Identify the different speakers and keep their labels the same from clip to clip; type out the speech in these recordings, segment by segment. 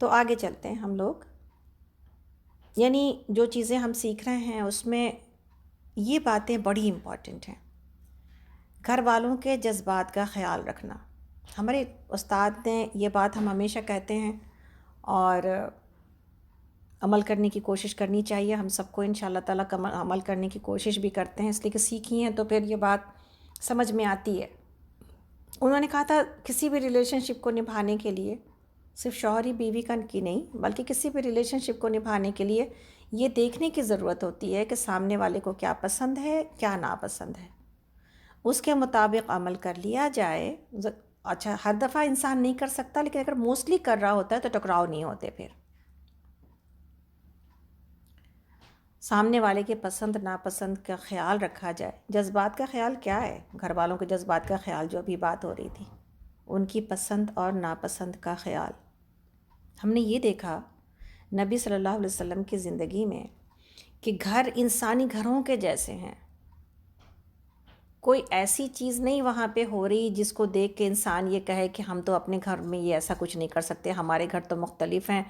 Speaker 1: تو آگے چلتے ہیں ہم لوگ، یعنی جو چیزیں ہم سیکھ رہے ہیں اس میں یہ باتیں بڑی امپورٹنٹ ہیں۔ گھر والوں کے جذبات کا خیال رکھنا، ہمارے استاد نے یہ بات ہم ہمیشہ کہتے ہیں اور عمل کرنے کی کوشش کرنی چاہیے ہم سب کو، انشاء اللہ تعالیٰ عمل کرنے کی کوشش بھی کرتے ہیں، اس لیے کہ سیکھی ہیں تو پھر یہ بات سمجھ میں آتی ہے۔ انہوں نے کہا تھا کسی بھی ریلیشن شپ کو نبھانے کے لیے، صرف شوہری بیوی کا کی نہیں بلکہ کسی بھی ریلیشن شپ کو نبھانے کے لیے یہ دیکھنے کی ضرورت ہوتی ہے کہ سامنے والے کو کیا پسند ہے کیا ناپسند ہے، اس کے مطابق عمل کر لیا جائے۔ اچھا ہر دفعہ انسان نہیں کر سکتا، لیکن اگر موسٹلی کر رہا ہوتا ہے تو ٹکراؤ نہیں ہوتے۔ پھر سامنے والے کے پسند ناپسند کا خیال رکھا جائے۔ جذبات کا خیال کیا ہے؟ گھر والوں کے جذبات کا خیال جو ابھی بات ہو رہی تھی، ان کی پسند اور ناپسند کا خیال۔ ہم نے یہ دیکھا نبی صلی اللہ علیہ وسلم کی زندگی میں کہ گھر انسانی گھروں کے جیسے ہیں، کوئی ایسی چیز نہیں وہاں پہ ہو رہی جس کو دیکھ کے انسان یہ کہے کہ ہم تو اپنے گھر میں یہ ایسا کچھ نہیں کر سکتے، ہمارے گھر تو مختلف ہیں،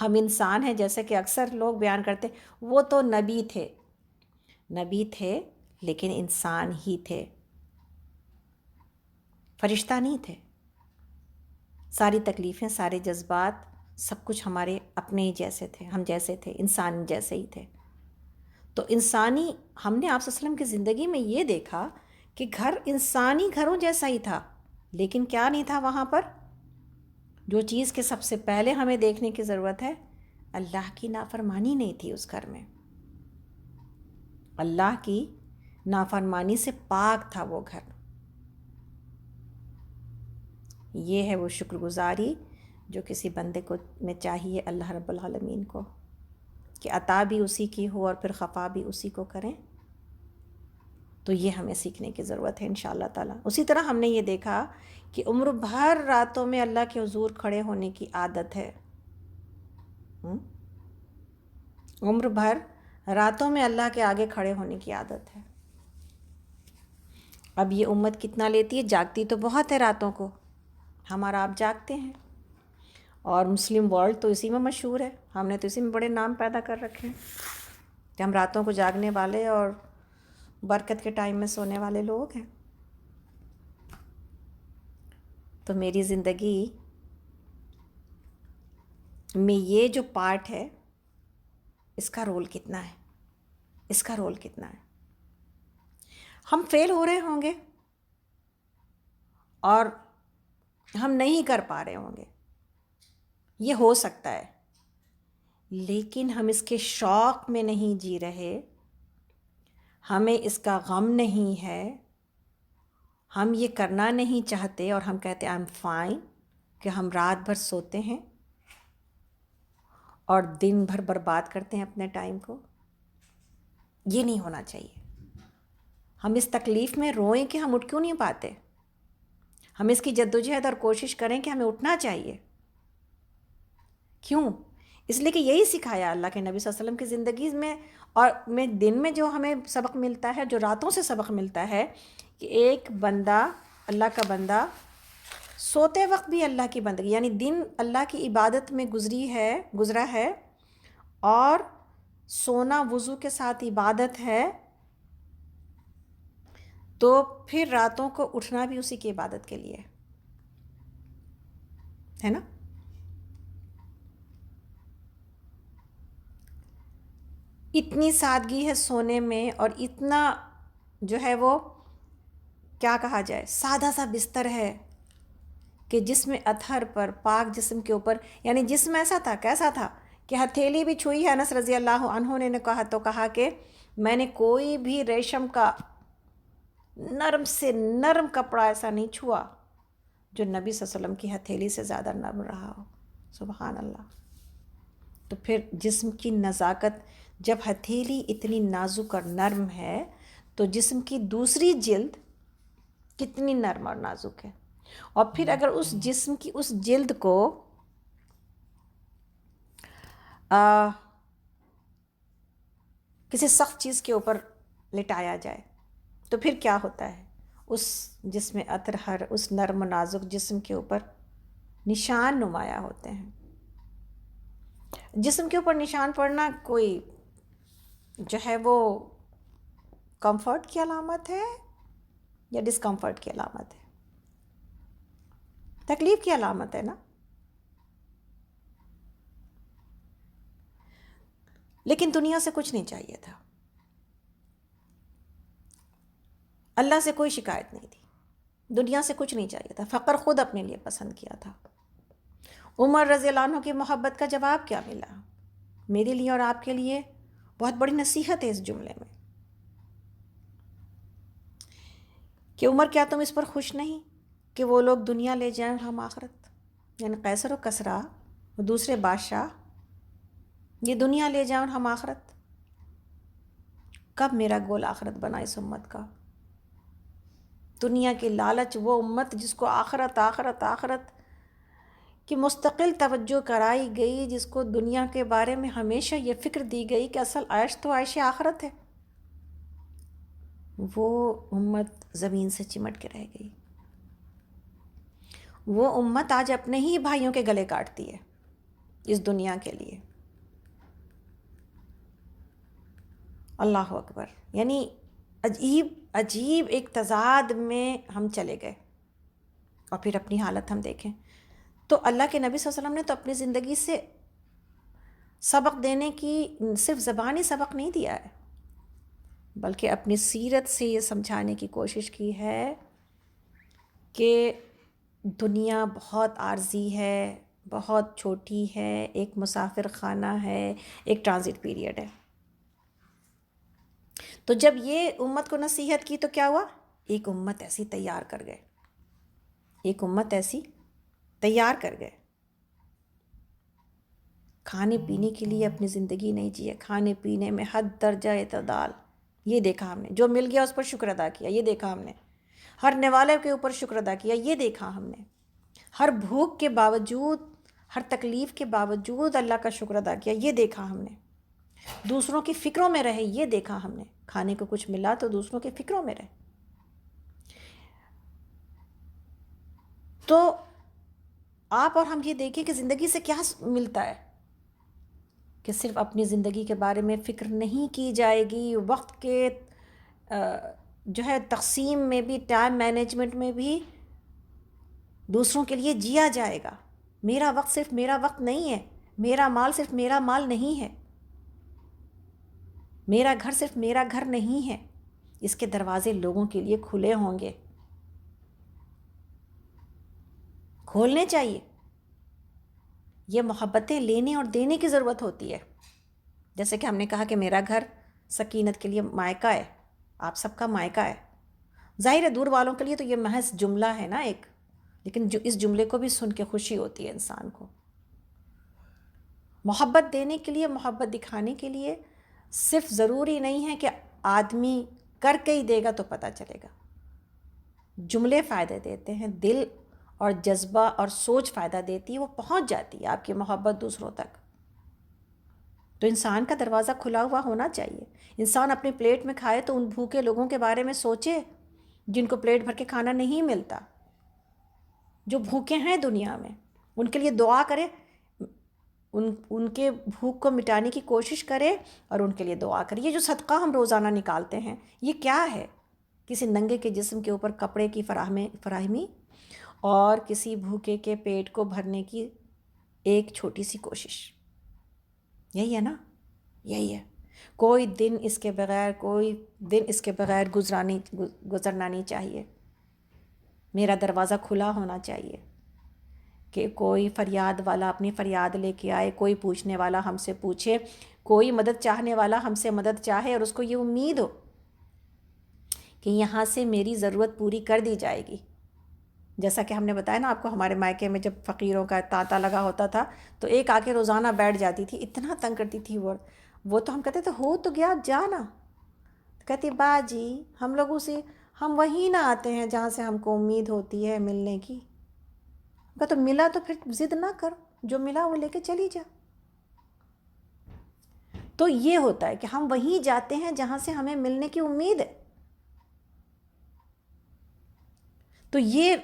Speaker 1: ہم انسان ہیں، جیسے کہ اکثر لوگ بیان کرتے۔ وہ تو نبی تھے، نبی تھے لیکن انسان ہی تھے، فرشتہ نہیں تھے۔ ساری تکلیفیں، سارے جذبات، سب کچھ ہمارے اپنے ہی جیسے تھے، ہم جیسے تھے، انسان جیسے ہی تھے۔ تو انسانی، ہم نے آپ صلی اللہ علیہ وسلم کی زندگی میں یہ دیکھا کہ گھر انسانی گھروں جیسا ہی تھا، لیکن کیا نہیں تھا وہاں پر؟ جو چیز کے سب سے پہلے ہمیں دیکھنے کی ضرورت ہے، اللہ کی نافرمانی نہیں تھی اس گھر میں، اللہ کی نافرمانی سے پاک تھا وہ گھر۔ یہ ہے وہ شکر گزاری جو کسی بندے کو میں چاہیے اللہ رب العالمین کو، کہ عطا بھی اسی کی ہو اور پھر خفا بھی اسی کو کریں۔ تو یہ ہمیں سیکھنے کی ضرورت ہے انشاءاللہ تعالیٰ۔ اسی طرح ہم نے یہ دیکھا کہ عمر بھر راتوں میں اللہ کے حضور کھڑے ہونے کی عادت ہے، عمر بھر راتوں میں اللہ کے آگے کھڑے ہونے کی عادت ہے۔ اب یہ امت کتنا لیتی ہے؟ جاگتی تو بہت ہے راتوں کو، ہمارا آپ جاگتے ہیں، اور مسلم ورلڈ تو اسی میں مشہور ہے، ہم نے تو اسی میں بڑے نام پیدا کر رکھے ہیں کہ ہم راتوں کو جاگنے والے اور برکت کے ٹائم میں سونے والے لوگ ہیں۔ تو میری زندگی میں یہ جو پارٹ ہے، اس کا رول کتنا ہے، اس کا رول کتنا ہے؟ ہم فیل ہو رہے ہوں گے اور ہم نہیں کر پا رہے ہوں گے، یہ ہو سکتا ہے، لیکن ہم اس کے شوق میں نہیں جی رہے، ہمیں اس کا غم نہیں ہے، ہم یہ کرنا نہیں چاہتے، اور ہم کہتے ہیں آئی ایم فائن، کہ ہم رات بھر سوتے ہیں اور دن بھر برباد کرتے ہیں اپنے ٹائم کو۔ یہ نہیں ہونا چاہیے۔ ہم اس تکلیف میں روئیں کہ ہم اٹھ کیوں نہیں پاتے، ہم اس کی جدوجہد اور کوشش کریں کہ ہمیں اٹھنا چاہیے۔ کیوں؟ اس لیے کہ یہی سکھایا اللہ کے نبی صلی اللہ علیہ وسلم کی زندگی میں، اور میں دن میں جو ہمیں سبق ملتا ہے، جو راتوں سے سبق ملتا ہے، کہ ایک بندہ، اللہ کا بندہ سوتے وقت بھی اللہ کی بندگی، یعنی دن اللہ کی عبادت میں گزرا ہے، اور سونا وضو کے ساتھ عبادت ہے، تو پھر راتوں کو اٹھنا بھی اسی کی عبادت کے لیے ہے نا۔ اتنی سادگی ہے سونے میں، اور اتنا جو ہے وہ کیا کہا جائے، سادہ سا بستر ہے کہ جسم اطہر پر، پاک جسم کے اوپر، یعنی جسم ایسا تھا، کیسا تھا کہ ہتھیلی بھی چھوئی ہے، انس رضی اللہ عنہ نے کہا کہ میں نے کوئی بھی ریشم کا نرم سے نرم کپڑا ایسا نہیں چھوا جو نبی صلی اللہ علیہ وسلم کی ہتھیلی سے زیادہ نرم رہا ہو۔ سبحان اللہ۔ تو پھر جسم کی نزاکت، جب ہتھیلی اتنی نازک اور نرم ہے تو جسم کی دوسری جلد کتنی نرم اور نازک ہے، اور پھر اگر اس جسم کی اس جلد کو کسی سخت چیز کے اوپر لٹایا جائے تو پھر کیا ہوتا ہے؟ اس جسم اطہر، اس نرم و نازک جسم کے اوپر نشان نمایاں ہوتے ہیں۔ جسم کے اوپر نشان پڑنا کوئی جو ہے وہ کمفرٹ کی علامت ہے یا ڈسکمفرٹ کی علامت ہے؟ تکلیف کی علامت ہے نا. لیکن دنیا سے کچھ نہیں چاہیے تھا، اللہ سے کوئی شکایت نہیں تھی، دنیا سے کچھ نہیں چاہیے تھا، فقر خود اپنے لیے پسند کیا تھا. عمر رضی اللہ عنہ کی محبت کا جواب کیا ملا؟ میرے لیے اور آپ کے لیے بہت بڑی نصیحت ہے اس جملے میں کہ عمر کیا تم اس پر خوش نہیں کہ وہ لوگ دنیا لے جائیں اور ہم آخرت؟ یعنی قیصر و کسریٰ اور دوسرے بادشاہ یہ دنیا لے جائیں اور ہم آخرت. کب میرا گول آخرت بنا اس امت کا؟ دنیا کی لالچ، وہ امت جس کو آخرت آخرت آخرت کی مستقل توجہ کرائی گئی، جس کو دنیا کے بارے میں ہمیشہ یہ فکر دی گئی کہ اصل عیش تو عیش آخرت ہے، وہ امت زمین سے چمٹ کے رہ گئی. وہ امت آج اپنے ہی بھائیوں کے گلے کاٹتی ہے اس دنیا کے لیے. اللہ اکبر. یعنی عجیب عجیب ایک تضاد میں ہم چلے گئے. اور پھر اپنی حالت ہم دیکھیں تو اللہ کے نبی صلی اللہ علیہ وسلم نے تو اپنی زندگی سے سبق دینے کی صرف زبانی سبق نہیں دیا ہے، بلکہ اپنی سیرت سے یہ سمجھانے کی کوشش کی ہے کہ دنیا بہت عارضی ہے، بہت چھوٹی ہے، ایک مسافر خانہ ہے، ایک ٹرانزٹ پیریڈ ہے. تو جب یہ امت کو نصیحت کی تو کیا ہوا؟ ایک امت ایسی تیار کر گئے، ایک امت ایسی تیار کر گئے. کھانے پینے کے لیے اپنی زندگی نہیں جیے، کھانے پینے میں حد درجہ اعتدال، یہ دیکھا ہم نے. جو مل گیا اس پر شکر ادا کیا، یہ دیکھا ہم نے. ہر نوالے کے اوپر شکر ادا کیا، یہ دیکھا ہم نے. ہر بھوک کے باوجود، ہر تکلیف کے باوجود اللہ کا شکر ادا کیا، یہ دیکھا ہم نے. دوسروں کی فکروں میں رہے، یہ دیکھا ہم نے. کھانے کو کچھ ملا تو دوسروں کی فکروں میں رہے. تو آپ اور ہم یہ دیکھیں کہ زندگی سے کیا ملتا ہے کہ صرف اپنی زندگی کے بارے میں فکر نہیں کی جائے گی، وقت کے جو ہے تقسیم میں بھی، ٹائم مینجمنٹ میں بھی دوسروں کے لیے جیا جائے گا. میرا وقت صرف میرا وقت نہیں ہے، میرا مال صرف میرا مال نہیں ہے، میرا گھر صرف میرا گھر نہیں ہے. اس کے دروازے لوگوں کے لیے کھلے ہوں گے، کھولنے چاہیے. یہ محبتیں لینے اور دینے کی ضرورت ہوتی ہے. جیسے کہ ہم نے کہا کہ میرا گھر سکینت کے لیے مائکہ ہے، آپ سب کا مائکہ ہے. ظاہر ہے دور والوں کے لیے تو یہ محض جملہ ہے نا ایک، لیکن جو اس جملے کو بھی سن کے خوشی ہوتی ہے انسان کو. محبت دینے کے لیے، محبت دکھانے کے لیے صرف ضروری نہیں ہے کہ آدمی کر کے ہی دے گا تو پتہ چلے گا. جملے فائدے دیتے ہیں، دل اور جذبہ اور سوچ فائدہ دیتی ہے، وہ پہنچ جاتی ہے آپ کی محبت دوسروں تک. تو انسان کا دروازہ کھلا ہوا ہونا چاہیے. انسان اپنی پلیٹ میں کھائے تو ان بھوکے لوگوں کے بارے میں سوچے جن کو پلیٹ بھر کے کھانا نہیں ملتا، جو بھوکے ہیں دنیا میں، ان کے لیے دعا کرے، ان کے بھوک کو مٹانے کی کوشش کرے اور ان کے لیے دعا کرے. یہ جو صدقہ ہم روزانہ نکالتے ہیں یہ کیا ہے؟ کسی ننگے کے جسم کے اوپر کپڑے کی فراہمی اور کسی بھوکے کے پیٹ کو بھرنے کی ایک چھوٹی سی کوشش. یہی ہے نا، یہی ہے. کوئی دن اس کے بغیر گزرنا نہیں چاہیے. میرا دروازہ کھلا ہونا چاہیے کہ کوئی فریاد والا اپنی فریاد لے کے آئے، کوئی پوچھنے والا ہم سے پوچھے، کوئی مدد چاہنے والا ہم سے مدد چاہے اور اس کو یہ امید ہو کہ یہاں سے میری ضرورت پوری کر دی جائے گی. جیسا کہ ہم نے بتایا نا آپ کو، ہمارے مائکے میں جب فقیروں کا تانتا لگا ہوتا تھا تو ایک آ کے روزانہ بیٹھ جاتی تھی، اتنا تنگ کرتی تھی وہ تو ہم کہتے تھے ہو تو گیا جانا. کہتی با جی ہم وہیں نہ آتے ہیں جہاں سے ہم کو امید ہوتی ہے ملنے کی. تو ملا تو پھر ضد نہ کر، جو ملا وہ لے کے چلی جا. تو یہ ہوتا ہے کہ ہم وہیں جاتے ہیں جہاں سے ہمیں ملنے کی امید ہے. تو یہ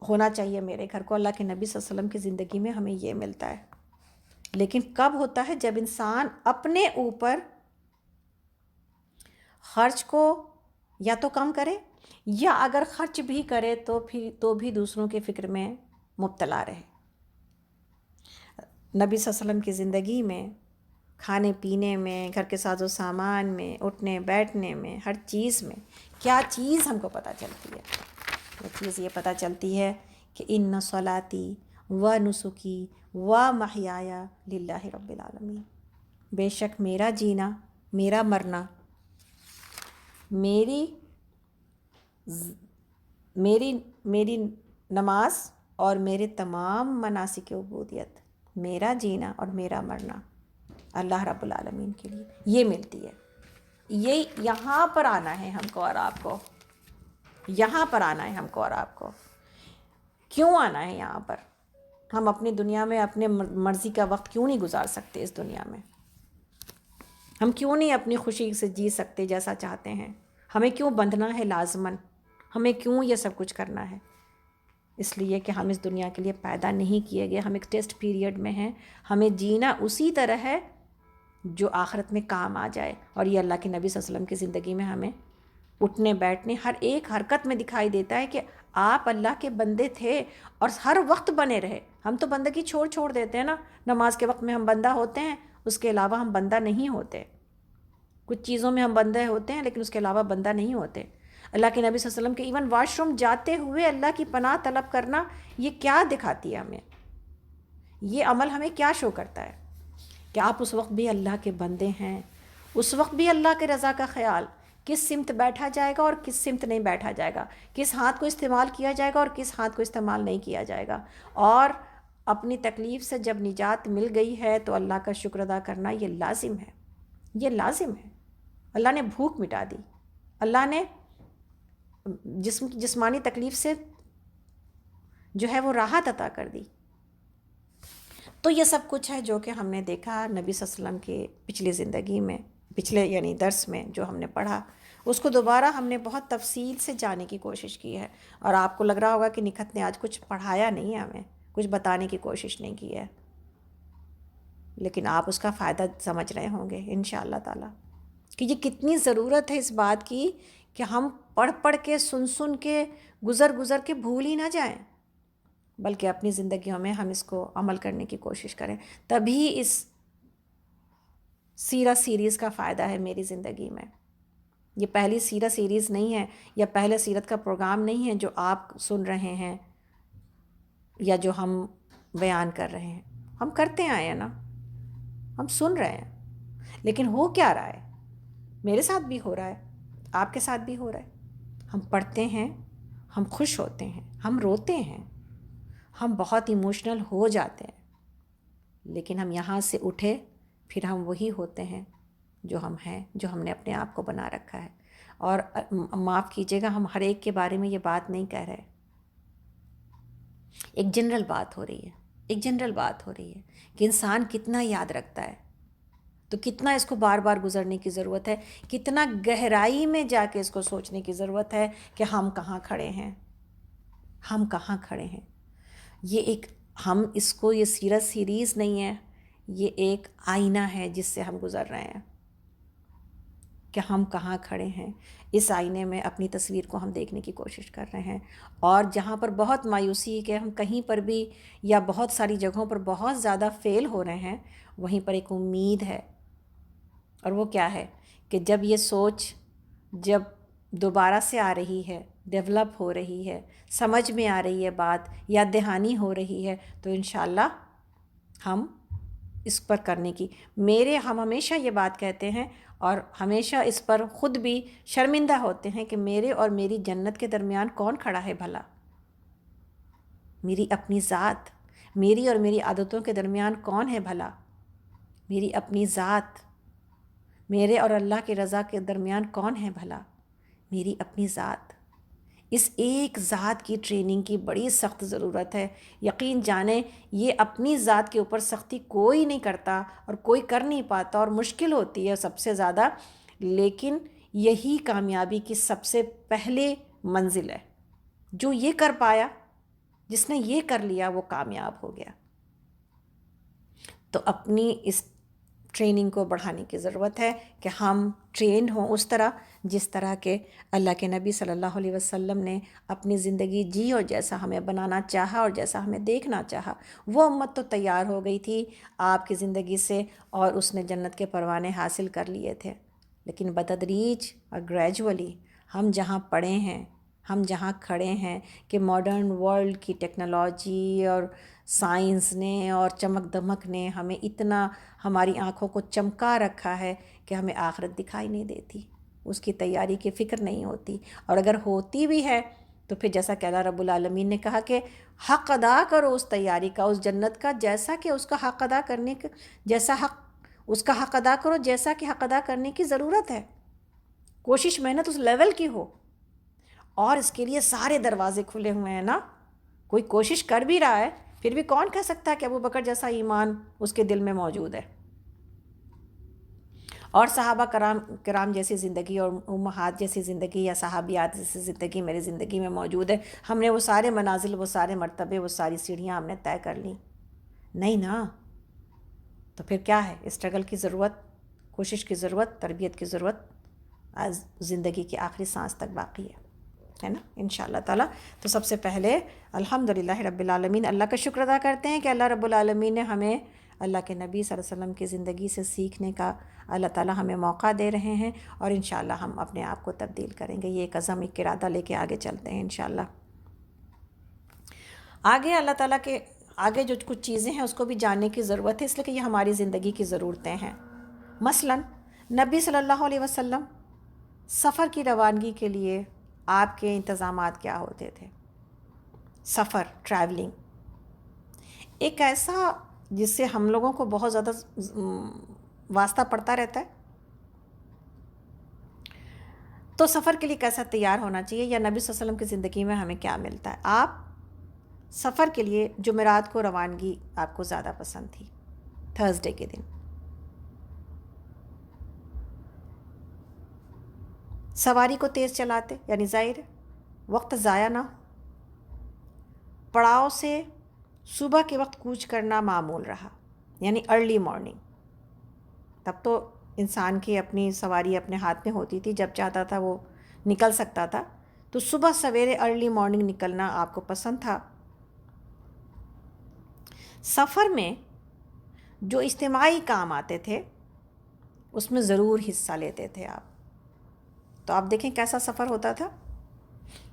Speaker 1: ہونا چاہیے میرے گھر کو. اللہ کے نبی صلی اللہ علیہ وسلم کی زندگی میں ہمیں یہ ملتا ہے. لیکن کب ہوتا ہے؟ جب انسان اپنے اوپر خرچ کو یا تو کم کرے، یا اگر خرچ بھی کرے تو بھی دوسروں کے فکر میں مبتلا رہے۔ نبی صلی اللہ علیہ وسلم کی زندگی میں کھانے پینے میں، گھر کے ساز و سامان میں، اٹھنے بیٹھنے میں، ہر چیز میں کیا چیز ہم کو پتہ چلتی ہے؟ وہ چیز یہ پتہ چلتی ہے کہ ان صلاتی و نسکی و محیای للہ رب العالمین، بے شک میرا جینا، میرا مرنا، میری نماز اور میرے تمام مناسک عبودیت، میرا جینا اور میرا مرنا اللہ رب العالمین کے لیے یہ ملتی ہے۔ یہ یہاں پر آنا ہے ہم کو اور آپ کو، یہاں پر آنا ہے ہم کو اور آپ کو۔ کیوں آنا ہے یہاں پر؟ ہم اپنی دنیا میں اپنے مرضی کا وقت کیوں نہیں گزار سکتے؟ اس دنیا میں ہم کیوں نہیں اپنی خوشی سے جی سکتے جیسا چاہتے ہیں؟ ہمیں کیوں بندھنا ہے لازماً؟ ہمیں کیوں یہ سب کچھ کرنا ہے؟ اس لیے کہ ہم اس دنیا کے لیے پیدا نہیں کیے گئے، ہم ایک ٹیسٹ پیریڈ میں ہیں، ہمیں جینا اسی طرح ہے جو آخرت میں کام آ جائے۔ اور یہ اللہ کے نبی صلی اللہ علیہ وسلم کی زندگی میں ہمیں اٹھنے بیٹھنے ہر ایک حرکت میں دکھائی دیتا ہے کہ آپ اللہ کے بندے تھے اور ہر وقت بنے رہے۔ ہم تو بندگی چھوڑ دیتے ہیں نا، نماز کے وقت میں ہم بندہ ہوتے ہیں، اس کے علاوہ ہم بندہ نہیں ہوتے۔ کچھ چیزوں میں ہم بندے ہوتے ہیں لیکن اس کے علاوہ بندہ نہیں ہوتے۔ اللہ کے نبی صلی اللہ علیہ وسلم کے ایون واش روم جاتے ہوئے اللہ کی پناہ طلب کرنا، یہ کیا دکھاتی ہے ہمیں؟ یہ عمل ہمیں کیا شو کرتا ہے؟ کہ آپ اس وقت بھی اللہ کے بندے ہیں، اس وقت بھی اللہ کے رضا کا خیال، کس سمت بیٹھا جائے گا اور کس سمت نہیں بیٹھا جائے گا، کس ہاتھ کو استعمال کیا جائے گا اور کس ہاتھ کو استعمال نہیں کیا جائے گا۔ اور اپنی تکلیف سے جب نجات مل گئی ہے تو اللہ کا شکر ادا کرنا یہ لازم ہے، یہ لازم ہے۔ اللہ نے بھوک مٹا دی، اللہ نے جسمانی تکلیف سے جو ہے وہ راحت عطا کر دی۔ تو یہ سب کچھ ہے جو کہ ہم نے دیکھا نبی صلی اللہ علیہ وسلم کی پچھلی زندگی میں، پچھلے یعنی درس میں جو ہم نے پڑھا، اس کو دوبارہ ہم نے بہت تفصیل سے جانے کی کوشش کی ہے۔ اور آپ کو لگ رہا ہوگا کہ نکھت نے آج کچھ پڑھایا نہیں ہے، ہمیں کچھ بتانے کی کوشش نہیں کی ہے، لیکن آپ اس کا فائدہ سمجھ رہے ہوں گے انشاءاللہ تعالیٰ کہ یہ کتنی ضرورت ہے اس بات کی کہ ہم پڑھ کے سن کے گزر کے بھول ہی نہ جائیں، بلکہ اپنی زندگیوں میں ہم اس کو عمل کرنے کی کوشش کریں۔ تبھی اس سیرہ سیریز کا فائدہ ہے میری زندگی میں۔ یہ پہلی سیرہ سیریز نہیں ہے یا پہلے سیرت کا پروگرام نہیں ہے جو آپ سن رہے ہیں یا جو ہم بیان کر رہے ہیں۔ ہم کرتے آئے ہیں نا، ہم سن رہے ہیں، لیکن ہو کیا رہا ہے؟ میرے ساتھ بھی ہو رہا ہے، آپ کے ساتھ بھی ہو رہا ہے۔ ہم پڑھتے ہیں، ہم خوش ہوتے ہیں، ہم روتے ہیں، ہم بہت ایموشنل ہو جاتے ہیں، لیکن ہم یہاں سے اٹھے پھر ہم وہی ہوتے ہیں جو ہم ہیں، جو ہم نے اپنے آپ کو بنا رکھا ہے۔ اور معاف کیجیے گا، ہم ہر ایک کے بارے میں یہ بات نہیں کہہ رہے، ایک جنرل بات ہو رہی ہے، ایک جنرل بات ہو رہی ہے کہ انسان کتنا یاد رکھتا ہے، تو کتنا اس کو بار بار گزرنے کی ضرورت ہے، کتنا گہرائی میں جا کے اس کو سوچنے کی ضرورت ہے کہ ہم کہاں کھڑے ہیں، ہم کہاں کھڑے ہیں۔ یہ ایک ہم اس کو یہ سیرت سیریز نہیں ہے، یہ ایک آئینہ ہے جس سے ہم گزر رہے ہیں کہ ہم کہاں کھڑے ہیں۔ اس آئینے میں اپنی تصویر کو ہم دیکھنے کی کوشش کر رہے ہیں، اور جہاں پر بہت مایوسی ہے کہ ہم کہیں پر بھی یا بہت ساری جگہوں پر بہت زیادہ فیل ہو رہے ہیں، وہیں پر ایک امید ہے، اور وہ کیا ہے کہ جب یہ سوچ جب دوبارہ سے آ رہی ہے، ڈیولپ ہو رہی ہے، سمجھ میں آ رہی ہے بات، یاد دہانی ہو رہی ہے، تو انشاءاللہ ہم اس پر کرنے کی ہم ہمیشہ یہ بات کہتے ہیں اور ہمیشہ اس پر خود بھی شرمندہ ہوتے ہیں کہ میرے اور میری جنت کے درمیان کون کھڑا ہے بھلا؟ میری اپنی ذات، میری اور میری عادتوں کے درمیان کون ہے بھلا؟ میری اپنی ذات، میرے اور اللہ کی رضا کے درمیان کون ہے بھلا؟ میری اپنی ذات۔ اس ایک ذات کی ٹریننگ کی بڑی سخت ضرورت ہے۔ یقین جانیں یہ اپنی ذات کے اوپر سختی کوئی نہیں کرتا اور کوئی کر نہیں پاتا، اور مشکل ہوتی ہے سب سے زیادہ، لیکن یہی کامیابی کی سب سے پہلے منزل ہے۔ جو یہ کر پایا، جس نے یہ کر لیا، وہ کامیاب ہو گیا۔ تو اپنی اس ٹریننگ کو بڑھانے کی ضرورت ہے کہ ہم ٹرینڈ ہوں اس طرح جس طرح کے اللہ کے نبی صلی اللہ علیہ وسلم نے اپنی زندگی جی اور جیسا ہمیں بنانا چاہا اور جیسا ہمیں دیکھنا چاہا. وہ امت تو تیار ہو گئی تھی آپ کی زندگی سے اور اس نے جنت کے پروانے حاصل کر لیے تھے. لیکن بتدریج اور گریجولی ہم جہاں پڑے ہیں، ہم جہاں کھڑے ہیں کہ ماڈرن ورلڈ کی ٹیکنالوجی اور سائنس نے اور چمک دمک نے ہمیں اتنا ہماری آنکھوں کو چمکا رکھا ہے کہ ہمیں آخرت دکھائی نہیں دیتی، اس کی تیاری کی فکر نہیں ہوتی. اور اگر ہوتی بھی ہے تو پھر جیسا کہ اللہ رب العالمین نے کہا کہ حق ادا کرو اس تیاری کا، اس جنت کا، جیسا کہ اس کا حق ادا کرنے کا، جیسا حق اس کا حق ادا کرو جیسا کہ حق ادا کرنے کی ضرورت ہے. کوشش محنت اس لیول کی ہو. اور اس کے لیے سارے دروازے کھلے ہوئے ہیں نا. کوئی کوشش کر بھی رہا ہے پھر بھی کون کہہ سکتا ہے کہ ابو بکر جیسا ایمان اس کے دل میں موجود ہے. اور صحابہ کرام جیسی زندگی اور امہات جیسی زندگی یا صحابیات جیسی زندگی میری زندگی میں موجود ہے. ہم نے وہ سارے منازل، وہ سارے مرتبے، وہ ساری سیڑھیاں ہم نے طے کر لیں؟ نہیں نا. تو پھر کیا ہے؟ اسٹرگل کی ضرورت، کوشش کی ضرورت، تربیت کی ضرورت آج زندگی کی آخری سانس تک باقی ہے نا انشاءاللہ تعالیٰ. تو سب سے پہلے الحمدللہ رب العالمین اللہ کا شکر ادا کرتے ہیں کہ اللہ رب العالمین نے ہمیں اللہ کے نبی صلی اللہ علیہ وسلم کی زندگی سے سیکھنے کا اللہ تعالیٰ ہمیں موقع دے رہے ہیں. اور انشاءاللہ ہم اپنے آپ کو تبدیل کریں گے. یہ ایک عزم، ایک ارادہ لے کے آگے چلتے ہیں انشاءاللہ. آگے اللہ تعالیٰ کے آگے جو کچھ چیزیں ہیں اس کو بھی جاننے کی ضرورت ہے، اس لیے کہ یہ ہماری زندگی کی ضرورتیں ہیں. مثلاً نبی صلی اللہ علیہ وسلم سفر کی روانگی کے لیے آپ کے انتظامات کیا ہوتے تھے؟ سفر، ٹریولنگ ایک ایسا جس سے ہم لوگوں کو بہت زیادہ واسطہ پڑتا رہتا ہے. تو سفر کے لیے کیسا تیار ہونا چاہیے، یا نبی صلی اللہ علیہ وسلم کی زندگی میں ہمیں کیا ملتا ہے؟ آپ سفر کے لیے جمعرات کو روانگی آپ کو زیادہ پسند تھی، تھرسڈے کے دن. سواری کو تیز چلاتے، یعنی ظاہر وقت ضائع نہ ہو. پڑاؤ سے صبح کے وقت کوچ کرنا معمول رہا، یعنی ارلی مارننگ. تب تو انسان کی اپنی سواری اپنے ہاتھ میں ہوتی تھی، جب چاہتا تھا وہ نکل سکتا تھا. تو صبح سویرے ارلی مارننگ نکلنا آپ کو پسند تھا. سفر میں جو اجتماعی کام آتے تھے اس میں ضرور حصہ لیتے تھے آپ. تو آپ دیکھیں کیسا سفر ہوتا تھا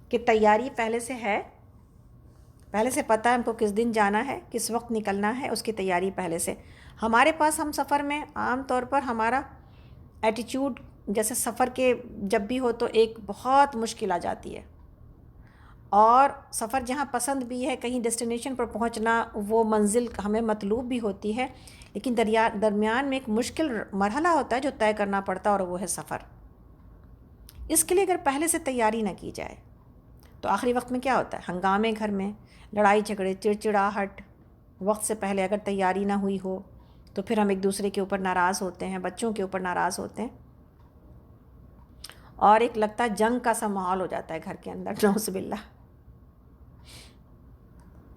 Speaker 1: کہ تیاری پہلے سے ہے، پہلے سے پتہ ہے ہم کو کس دن جانا ہے، کس وقت نکلنا ہے، اس کی تیاری پہلے سے ہمارے پاس. ہم سفر میں عام طور پر ہمارا ایٹیچیوڈ جیسے سفر کے جب بھی ہو تو ایک بہت مشکل آ جاتی ہے. اور سفر جہاں پسند بھی ہے، کہیں ڈیسٹینیشن پر پہنچنا، وہ منزل ہمیں مطلوب بھی ہوتی ہے، لیکن درمیان میں ایک مشکل مرحلہ ہوتا ہے جو طے کرنا پڑتا ہے، اور وہ ہے سفر. اس کے لیے اگر پہلے سے تیاری نہ کی جائے تو آخری وقت میں کیا ہوتا ہے؟ ہنگامے گھر میں، لڑائی جھگڑے، چڑچڑاہٹ. وقت سے پہلے اگر تیاری نہ ہوئی ہو تو پھر ہم ایک دوسرے کے اوپر ناراض ہوتے ہیں، بچوں کے اوپر ناراض ہوتے ہیں، اور ایک لگتا ہے جنگ کا سا ماحول ہو جاتا ہے گھر کے اندر، نعوذ باللہ.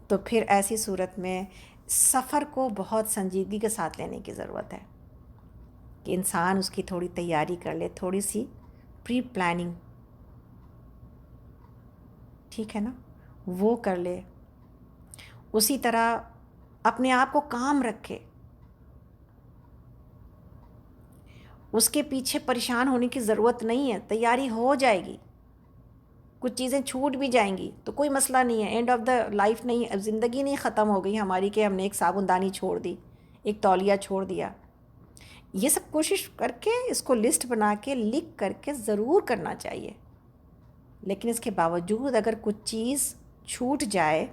Speaker 1: تو پھر ایسی صورت میں سفر کو بہت سنجیدگی کے ساتھ لینے کی ضرورت ہے کہ انسان اس کی تھوڑی تیاری کر لے، تھوڑی سی پری پلاننگ، ٹھیک ہے نا، وہ کر لے. اسی طرح اپنے آپ کو کام رکھے، اس کے پیچھے پریشان ہونے کی ضرورت نہیں ہے. تیاری ہو جائے گی، کچھ چیزیں چھوٹ بھی جائیں گی تو کوئی مسئلہ نہیں ہے. اینڈ آف دا لائف نہیں، زندگی نہیں ختم ہو گئی ہماری کہ ہم نے ایک صابن دانی چھوڑ دی، ایک تولیہ چھوڑ دیا. یہ سب کوشش کر کے اس کو لسٹ بنا کے لکھ کر کے ضرور کرنا چاہیے. لیکن اس کے باوجود اگر کچھ چیز چھوٹ جائے،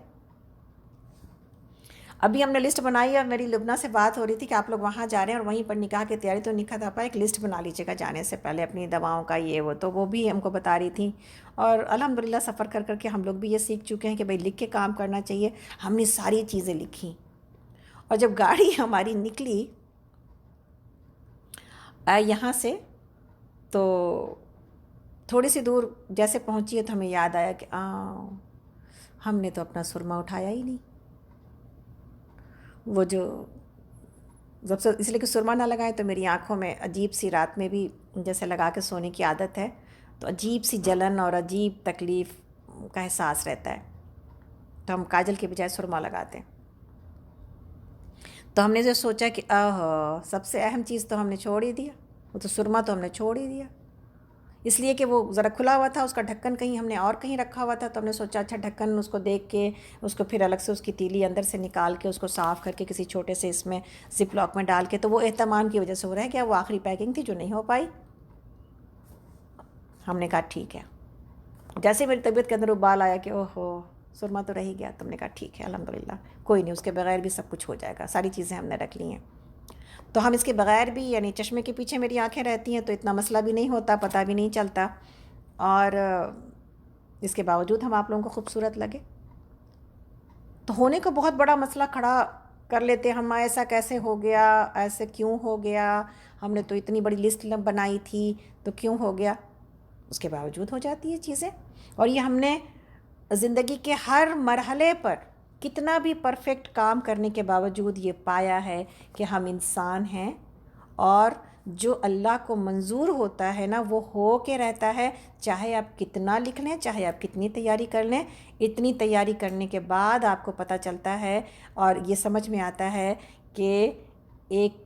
Speaker 1: ابھی ہم نے لسٹ بنائی ہے، میری لبنہ سے بات ہو رہی تھی کہ آپ لوگ وہاں جا رہے ہیں اور وہیں پر نکاح کی تیاری، تو نکاح تھا ایک لسٹ بنا لیجیے گا جانے سے پہلے اپنی دواؤں کا، یہ وہ. تو وہ بھی ہم کو بتا رہی تھیں. اور الحمدللہ سفر کر کر کے ہم لوگ بھی یہ سیکھ چکے ہیں کہ بھئی لکھ کے کام کرنا چاہیے. ہم نے ساری چیزیں لکھیں، اور جب گاڑی ہماری نکلی یہاں سے تو تھوڑی سی دور جیسے پہنچی ہے تو ہمیں یاد آیا کہ ہم نے تو اپنا سرما اٹھایا ہی نہیں. وہ جو جب سے اس لیے کہ سرما نہ لگائیں تو میری آنکھوں میں عجیب سی، رات میں بھی جیسے لگا کے سونے کی عادت ہے، تو عجیب سی جلن اور عجیب تکلیف کا احساس رہتا ہے، تو ہم کاجل کے بجائے سرما لگاتے ہیں۔ تو ہم نے جو سوچا کہ سب سے اہم چیز تو ہم نے چھوڑ ہی دیا، وہ تو سرما تو ہم نے چھوڑ ہی دیا، اس لیے کہ وہ ذرا کھلا ہوا تھا، اس کا ڈھکن کہیں ہم نے اور کہیں رکھا ہوا تھا، تو ہم نے سوچا اچھا ڈھکن اس کو دیکھ کے اس کو پھر الگ سے اس کی تیلی اندر سے نکال کے اس کو صاف کر کے کسی چھوٹے سے اس میں زپ لاک میں ڈال کے، تو وہ اہتمام کی وجہ سے ہو رہا ہے کہ وہ آخری پیکنگ تھی جو نہیں ہو پائی۔ ہم نے کہا ٹھیک ہے، جیسے میری طبیعت کے اندر ابال آیا کہ اوہو سرما تو رہ ہی گیا، تم نے کہا ٹھیک ہے الحمدللہ کوئی نہیں، اس کے بغیر بھی سب کچھ ہو جائے گا، ساری چیزیں ہم نے رکھ لی ہیں، تو ہم اس کے بغیر بھی، یعنی چشمے کے پیچھے میری آنکھیں رہتی ہیں تو اتنا مسئلہ بھی نہیں ہوتا، پتہ بھی نہیں چلتا، اور اس کے باوجود ہم آپ لوگوں کو خوبصورت لگے، تو ہونے کو بہت بڑا مسئلہ کھڑا کر لیتے ہم، ایسا کیسے ہو گیا، ایسے کیوں ہو گیا، ہم نے تو اتنی بڑی لسٹ بنائی تھی تو کیوں ہو گیا، اس کے باوجود ہو جاتی ہے چیزیں۔ اور یہ ہم نے زندگی کے ہر مرحلے پر کتنا بھی پرفیکٹ کام کرنے کے باوجود یہ پایا ہے کہ ہم انسان ہیں، اور جو اللہ کو منظور ہوتا ہے نا وہ ہو کے رہتا ہے، چاہے آپ کتنا لکھ لیں، چاہے آپ کتنی تیاری کر لیں، اتنی تیاری کرنے کے بعد آپ کو پتہ چلتا ہے اور یہ سمجھ میں آتا ہے کہ ایک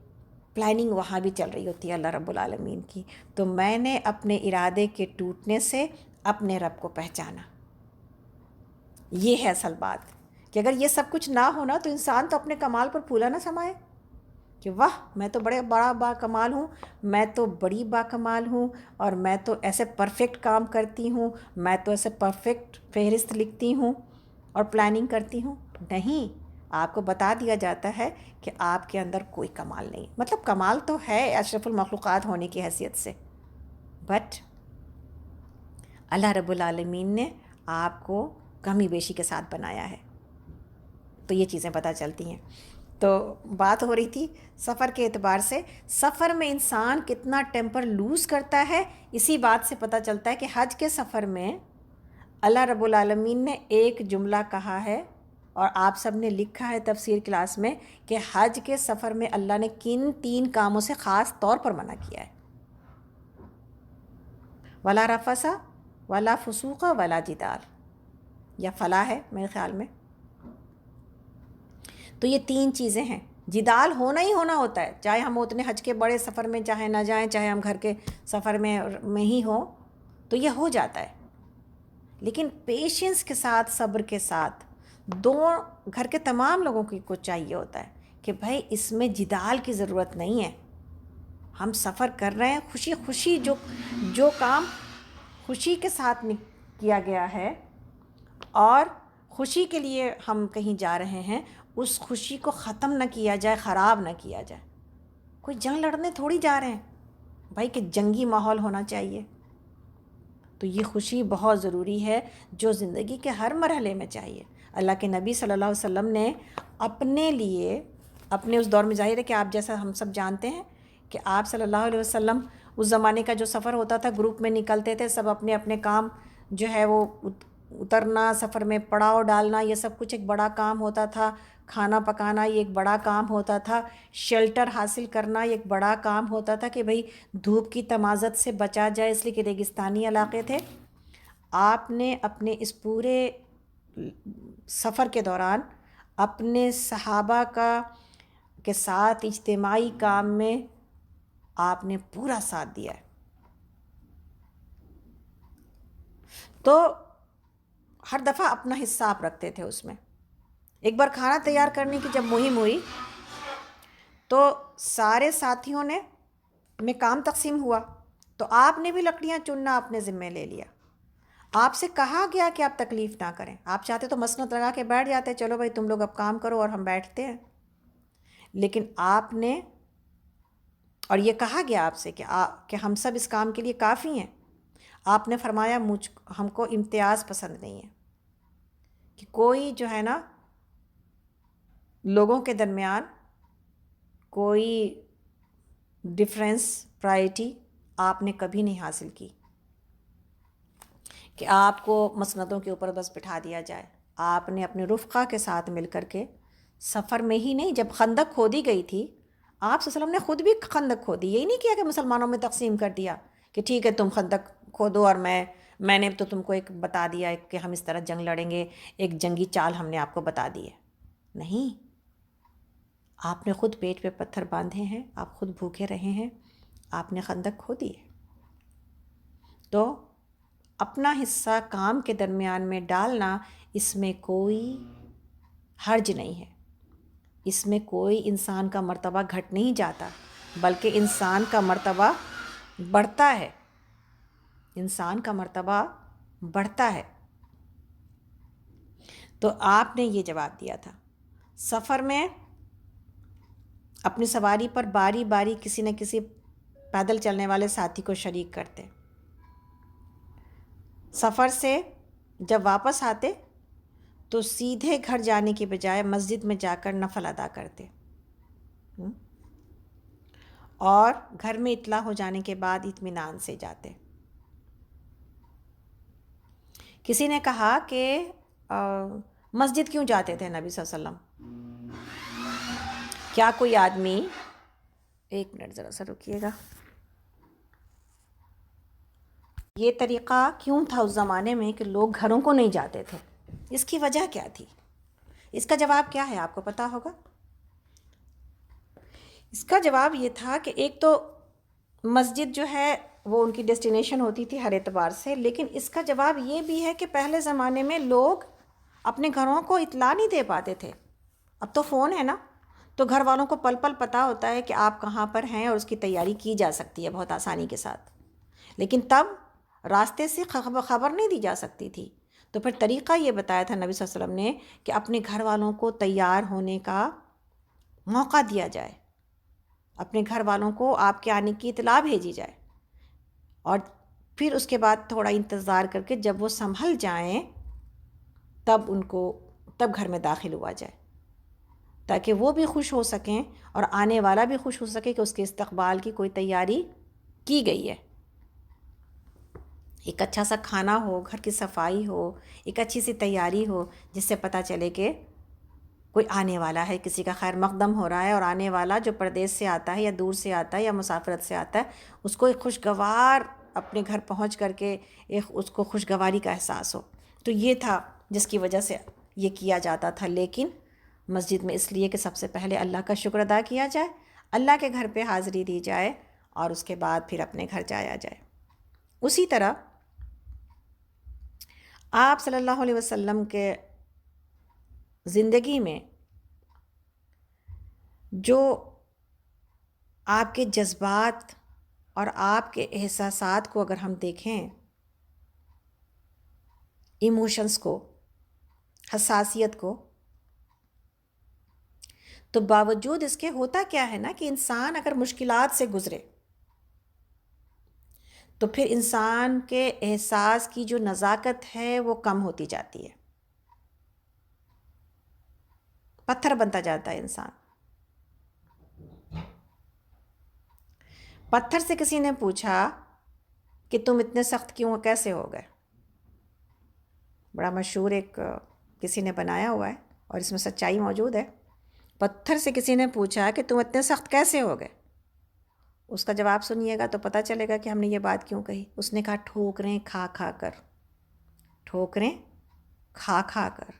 Speaker 1: پلاننگ وہاں بھی چل رہی ہوتی ہے اللہ رب العالمین کی۔ تو میں نے اپنے ارادے کے ٹوٹنے سے اپنے رب کو پہچانا، یہ ہے اصل بات، کہ اگر یہ سب کچھ نہ ہونا تو انسان تو اپنے کمال پر پھولا نہ سمائے کہ واہ میں تو بڑا با کمال ہوں، میں تو بڑی با کمال ہوں، اور میں تو ایسے پرفیکٹ کام کرتی ہوں، میں تو ایسے پرفیکٹ فہرست لکھتی ہوں اور پلاننگ کرتی ہوں۔ نہیں، آپ کو بتا دیا جاتا ہے کہ آپ کے اندر کوئی کمال نہیں، مطلب کمال تو ہے اشرف المخلوقات ہونے کی حیثیت سے، بٹ اللہ رب العالمین نے آپ کو کمی بیشی کے ساتھ بنایا ہے، تو یہ چیزیں پتہ چلتی ہیں۔ تو بات ہو رہی تھی سفر کے اعتبار سے، سفر میں انسان کتنا ٹیمپر لوز کرتا ہے، اسی بات سے پتہ چلتا ہے کہ حج کے سفر میں اللہ رب العالمین نے ایک جملہ کہا ہے، اور آپ سب نے لکھا ہے تفسیر کلاس میں، کہ حج کے سفر میں اللہ نے کن 3 کاموں سے خاص طور پر منع کیا ہے، ولا رفث ولا فسوق ولا جدال، یا فلا ہے میرے خیال میں، تو یہ 3 چیزیں ہیں، جدال ہونا ہی ہونا ہوتا ہے، چاہے ہم اتنے حج کے بڑے سفر میں چاہے نہ جائیں، چاہے ہم گھر کے سفر میں ہی ہوں، تو یہ ہو جاتا ہے، لیکن پیشنس کے ساتھ، صبر کے ساتھ، گھر کے تمام لوگوں کو چاہیے ہوتا ہے کہ بھائی اس میں جدال کی ضرورت نہیں ہے، ہم سفر کر رہے ہیں خوشی خوشی، جو کام خوشی کے ساتھ کیا گیا ہے اور خوشی کے لیے ہم کہیں جا رہے ہیں، اس خوشی کو ختم نہ کیا جائے، خراب نہ کیا جائے، کوئی جنگ لڑنے تھوڑی جا رہے ہیں بھائی کہ جنگی ماحول ہونا چاہیے، تو یہ خوشی بہت ضروری ہے جو زندگی کے ہر مرحلے میں چاہیے۔ اللہ کے نبی صلی اللہ علیہ وسلم نے اپنے لیے، اپنے اس دور میں، ظاہر ہے کہ آپ جیسا ہم سب جانتے ہیں کہ آپ صلی اللہ علیہ وسلم اس زمانے کا جو سفر ہوتا تھا گروپ میں نکلتے تھے، سب اپنے اپنے کام جو ہے وہ اترنا، سفر میں پڑاؤ ڈالنا، یہ سب کچھ ایک بڑا کام ہوتا تھا، کھانا پکانا یہ ایک بڑا کام ہوتا تھا، شیلٹر حاصل کرنا یہ ایک بڑا کام ہوتا تھا کہ بھئی دھوپ کی تمازت سے بچا جائے، اس لیے کہ ریگستانی علاقے تھے۔ آپ نے اپنے اس پورے سفر کے دوران اپنے صحابہ کے ساتھ اجتماعی کام میں آپ نے پورا ساتھ دیا ہے، تو ہر دفعہ اپنا حصہ آپ رکھتے تھے اس میں۔ ایک بار کھانا تیار کرنے کی جب مہم ہوئی تو سارے ساتھیوں میں کام تقسیم ہوا، تو آپ نے بھی لکڑیاں چننا اپنے ذمہ لے لیا، آپ سے کہا گیا کہ آپ تکلیف نہ کریں، آپ چاہتے تو مسند لگا کے بیٹھ جاتے، چلو بھائی تم لوگ اب کام کرو اور ہم بیٹھتے ہیں، لیکن آپ نے، اور یہ کہا گیا آپ سے کہ ہم سب اس کام کے لیے کافی ہیں، آپ نے فرمایا ہم کو امتیاز پسند نہیں ہے، کہ کوئی جو ہے نا لوگوں کے درمیان کوئی ڈیفرنس، پرائرٹی آپ نے کبھی نہیں حاصل کی کہ آپ کو مسندوں کے اوپر بس بٹھا دیا جائے۔ آپ نے اپنے رفقا کے ساتھ مل کر کے سفر میں ہی نہیں، جب خندق کھودی گئی تھی آپ صلی اللہ علیہ وسلم نے خود بھی خندق کھودی، یہی نہیں کیا کہ مسلمانوں میں تقسیم کر دیا کہ ٹھیک ہے تم خندق کھودو اور میں نے تو تم کو ایک بتا دیا کہ ہم اس طرح جنگ لڑیں گے، ایک جنگی چال ہم نے آپ کو بتا دی ہے. نہیں، آپ نے خود پیٹ پہ پتھر باندھے ہیں، آپ خود بھوکے رہے ہیں، آپ نے خندق کھودی ہے. تو اپنا حصہ کام کے درمیان میں ڈالنا، اس میں کوئی حرج نہیں ہے، اس میں کوئی انسان کا مرتبہ گھٹ نہیں جاتا، بلکہ انسان کا مرتبہ بڑھتا ہے، انسان کا مرتبہ بڑھتا ہے. تو آپ نے یہ جواب دیا تھا. سفر میں اپنی سواری پر باری باری کسی نہ کسی پیدل چلنے والے ساتھی کو شریک کرتے. سفر سے جب واپس آتے تو سیدھے گھر جانے کی بجائے مسجد میں جا کر نفل ادا کرتے، اور گھر میں اطلاع ہو جانے کے بعد اطمینان سے جاتے. کسی نے کہا کہ مسجد کیوں جاتے تھے نبی صلی اللہ علیہ وسلم؟ کیا کوئی آدمی، ایک منٹ ذرا سا رکیے گا، یہ طریقہ کیوں تھا اس زمانے میں کہ لوگ گھروں کو نہیں جاتے تھے؟ اس کی وجہ کیا تھی؟ اس کا جواب کیا ہے آپ کو پتہ ہوگا. اس کا جواب یہ تھا کہ ایک تو مسجد جو ہے وہ ان کی ڈیسٹینیشن ہوتی تھی ہر اعتبار سے، لیکن اس کا جواب یہ بھی ہے کہ پہلے زمانے میں لوگ اپنے گھروں کو اطلاع نہیں دے پاتے تھے. اب تو فون ہے نا، تو گھر والوں کو پل پل پتہ ہوتا ہے کہ آپ کہاں پر ہیں، اور اس کی تیاری کی جا سکتی ہے بہت آسانی کے ساتھ. لیکن تب راستے سے خبر نہیں دی جا سکتی تھی. تو پھر طریقہ یہ بتایا تھا نبی صلی اللہ علیہ وسلم نے کہ اپنے گھر والوں کو تیار ہونے کا موقع دیا جائے، اپنے گھر والوں کو آپ کے آنے کی اطلاع بھیجی جائے، اور پھر اس کے بعد تھوڑا انتظار کر کے جب وہ سنبھل جائیں تب گھر میں داخل ہوا جائے، تاکہ وہ بھی خوش ہو سکیں اور آنے والا بھی خوش ہو سکے کہ اس کے استقبال کی کوئی تیاری کی گئی ہے. ایک اچھا سا کھانا ہو، گھر کی صفائی ہو، ایک اچھی سی تیاری ہو، جس سے پتہ چلے کہ کوئی آنے والا ہے، کسی کا خیر مقدم ہو رہا ہے، اور آنے والا جو پردیس سے آتا ہے یا دور سے آتا ہے یا مسافرت سے آتا ہے، اس کو ایک خوشگوار اپنے گھر پہنچ کر کے اس کو خوشگواری کا احساس ہو. تو یہ تھا جس کی وجہ سے یہ کیا جاتا تھا. لیکن مسجد میں اس لیے کہ سب سے پہلے اللہ کا شکر ادا کیا جائے، اللہ کے گھر پہ حاضری دی جائے، اور اس کے بعد پھر اپنے گھر جایا جائے. اسی طرح آپ صلی اللہ علیہ وسلم کے زندگی میں جو آپ کے جذبات اور آپ کے احساسات کو اگر ہم دیکھیں، ایموشنز کو، حساسیت کو، تو باوجود اس کے ہوتا کیا ہے نا کہ انسان اگر مشکلات سے گزرے تو پھر انسان کے احساس کی جو نزاکت ہے وہ کم ہوتی جاتی ہے، پتھر بنتا جاتا ہے انسان. پتھر سے کسی نے پوچھا کہ تم اتنے سخت کیوں، کیسے ہو گئے؟ بڑا مشہور ایک کسی نے بنایا ہوا ہے اور اس میں سچائی موجود ہے. پتھر سے کسی نے پوچھا کہ تم اتنے سخت کیسے ہو گئے؟ اس کا جواب سنیے گا تو پتہ چلے گا کہ ہم نے یہ بات کیوں کہی. اس نے کہا ٹھوکریں کھا کھا کر. ٹھوکریں کھا کھا کر.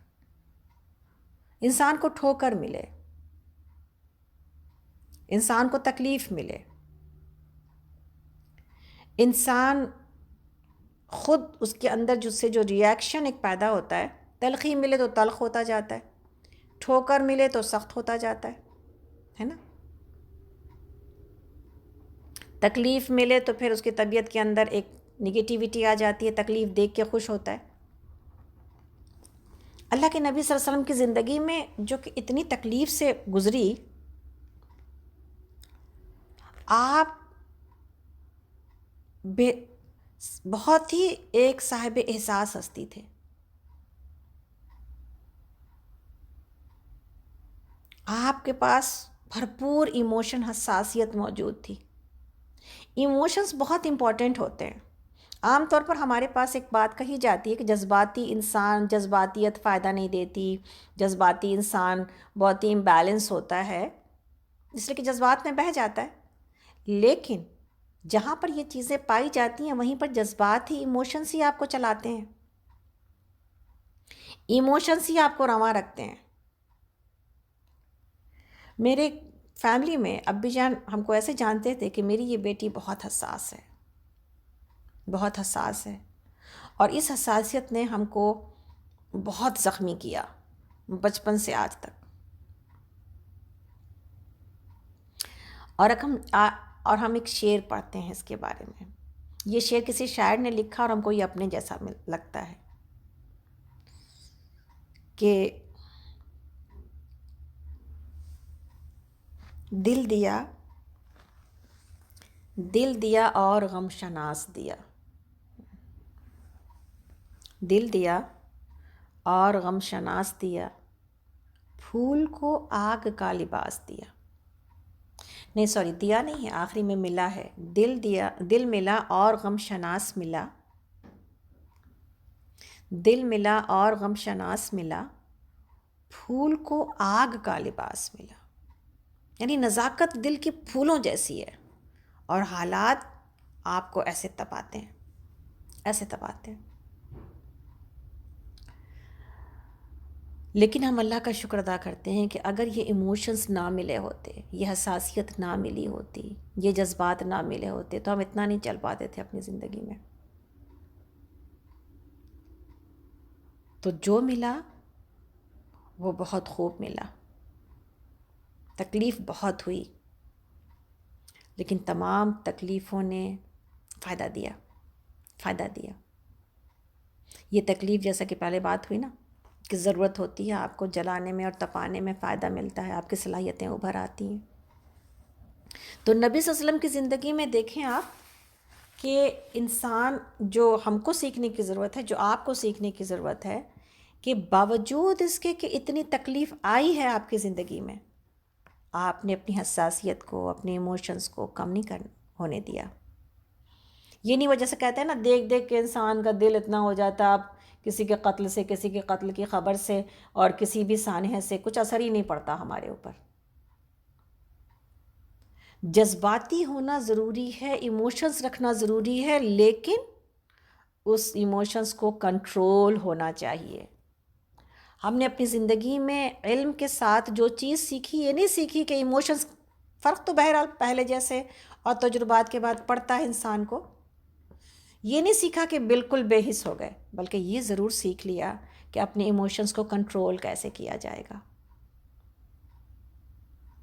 Speaker 1: انسان کو ٹھوکر ملے، انسان کو تکلیف ملے، انسان خود اس کے اندر جس سے جو ریاکشن ایک پیدا ہوتا ہے، تلخی ملے تو تلخ ہوتا جاتا ہے، ٹھوکر ملے تو سخت ہوتا جاتا ہے نا. تکلیف ملے تو پھر اس کی طبیعت کے اندر ایک نگیٹیوٹی آ جاتی ہے، تکلیف دیکھ کے خوش ہوتا ہے. اللہ کے نبی صلی اللہ علیہ وسلم کی زندگی میں جو کہ اتنی تکلیف سے گزری، آپ بہت ہی ایک صاحب احساس ہستی تھے. آپ کے پاس بھرپور ایموشن، حساسیت موجود تھی. ایموشنز بہت امپورٹنٹ ہوتے ہیں. عام طور پر ہمارے پاس ایک بات کہی جاتی ہے کہ جذباتی انسان، جذباتیت فائدہ نہیں دیتی، جذباتی انسان بہت ہی امبیلنس ہوتا ہے. اس لیے کہ جذبات میں بہہ جاتا ہے. لیکن جہاں پر یہ چیزیں پائی جاتی ہیں وہیں پر جذبات ہی، ایموشنس ہی آپ کو چلاتے ہیں، ایموشنس ہی آپ کو رواں رکھتے ہیں. میرے فیملی میں ابی جان ہم کو ایسے جانتے تھے کہ میری یہ بیٹی بہت حساس ہے، بہت حساس ہے، اور اس حساسیت نے ہم کو بہت زخمی کیا بچپن سے آج تک. اور ہم ایک شعر پڑھتے ہیں اس کے بارے میں. یہ شعر کسی شاعر نے لکھا اور ہم کو یہ اپنے جیسا لگتا ہے کہ دل دیا اور غم شناس دیا، دل دیا اور غم شناس دیا، پھول کو آگ کا لباس دیا. نہیں سوری، دیا نہیں ہے، آخری میں ملا ہے. دل ملا اور غم شناس ملا، دل ملا اور غم شناس ملا، پھول کو آگ کا لباس ملا. یعنی نزاکت دل کے پھولوں جیسی ہے اور حالات آپ کو ایسے تپاتے ہیں، ایسے تپاتے ہیں. لیکن ہم اللہ کا شکر ادا کرتے ہیں کہ اگر یہ ایموشنز نہ ملے ہوتے، یہ حساسیت نہ ملی ہوتی، یہ جذبات نہ ملے ہوتے تو ہم اتنا نہیں چل پاتے تھے اپنی زندگی میں. تو جو ملا وہ بہت خوب ملا. تکلیف بہت ہوئی، لیکن تمام تکلیفوں نے فائدہ دیا، فائدہ دیا. یہ تکلیف جیسا کہ پہلے بات ہوئی نا کہ ضرورت ہوتی ہے آپ کو جلانے میں اور تپانے میں، فائدہ ملتا ہے، آپ کی صلاحیتیں ابھر آتی ہیں. تو نبی صلی اللہ علیہ وسلم کی زندگی میں دیکھیں آپ کہ انسان، جو ہم کو سیکھنے کی ضرورت ہے، جو آپ کو سیکھنے کی ضرورت ہے کہ باوجود اس کے کہ اتنی تکلیف آئی ہے آپ کی زندگی میں، آپ نے اپنی حساسیت کو، اپنے ایموشنز کو کم نہیں ہونے دیا. یہ نہیں وہ جیسے کہتے ہیں نا، دیکھ دیکھ کے انسان کا دل اتنا ہو جاتا، اب کسی کے قتل سے، کسی کے قتل کی خبر سے اور کسی بھی سانحے سے کچھ اثر ہی نہیں پڑتا ہمارے اوپر. جذباتی ہونا ضروری ہے، ایموشنز رکھنا ضروری ہے، لیکن اس ایموشنز کو کنٹرول ہونا چاہیے. ہم نے اپنی زندگی میں علم کے ساتھ جو چیز سیکھی، یہ نہیں سیکھی کہ ایموشنز، فرق تو بہرحال پہلے جیسے اور تجربات کے بعد پڑتا ہے انسان کو. یہ نہیں سیکھا کہ بالکل بے حس ہو گئے، بلکہ یہ ضرور سیکھ لیا کہ اپنے ایموشنز کو کنٹرول کیسے کیا جائے گا،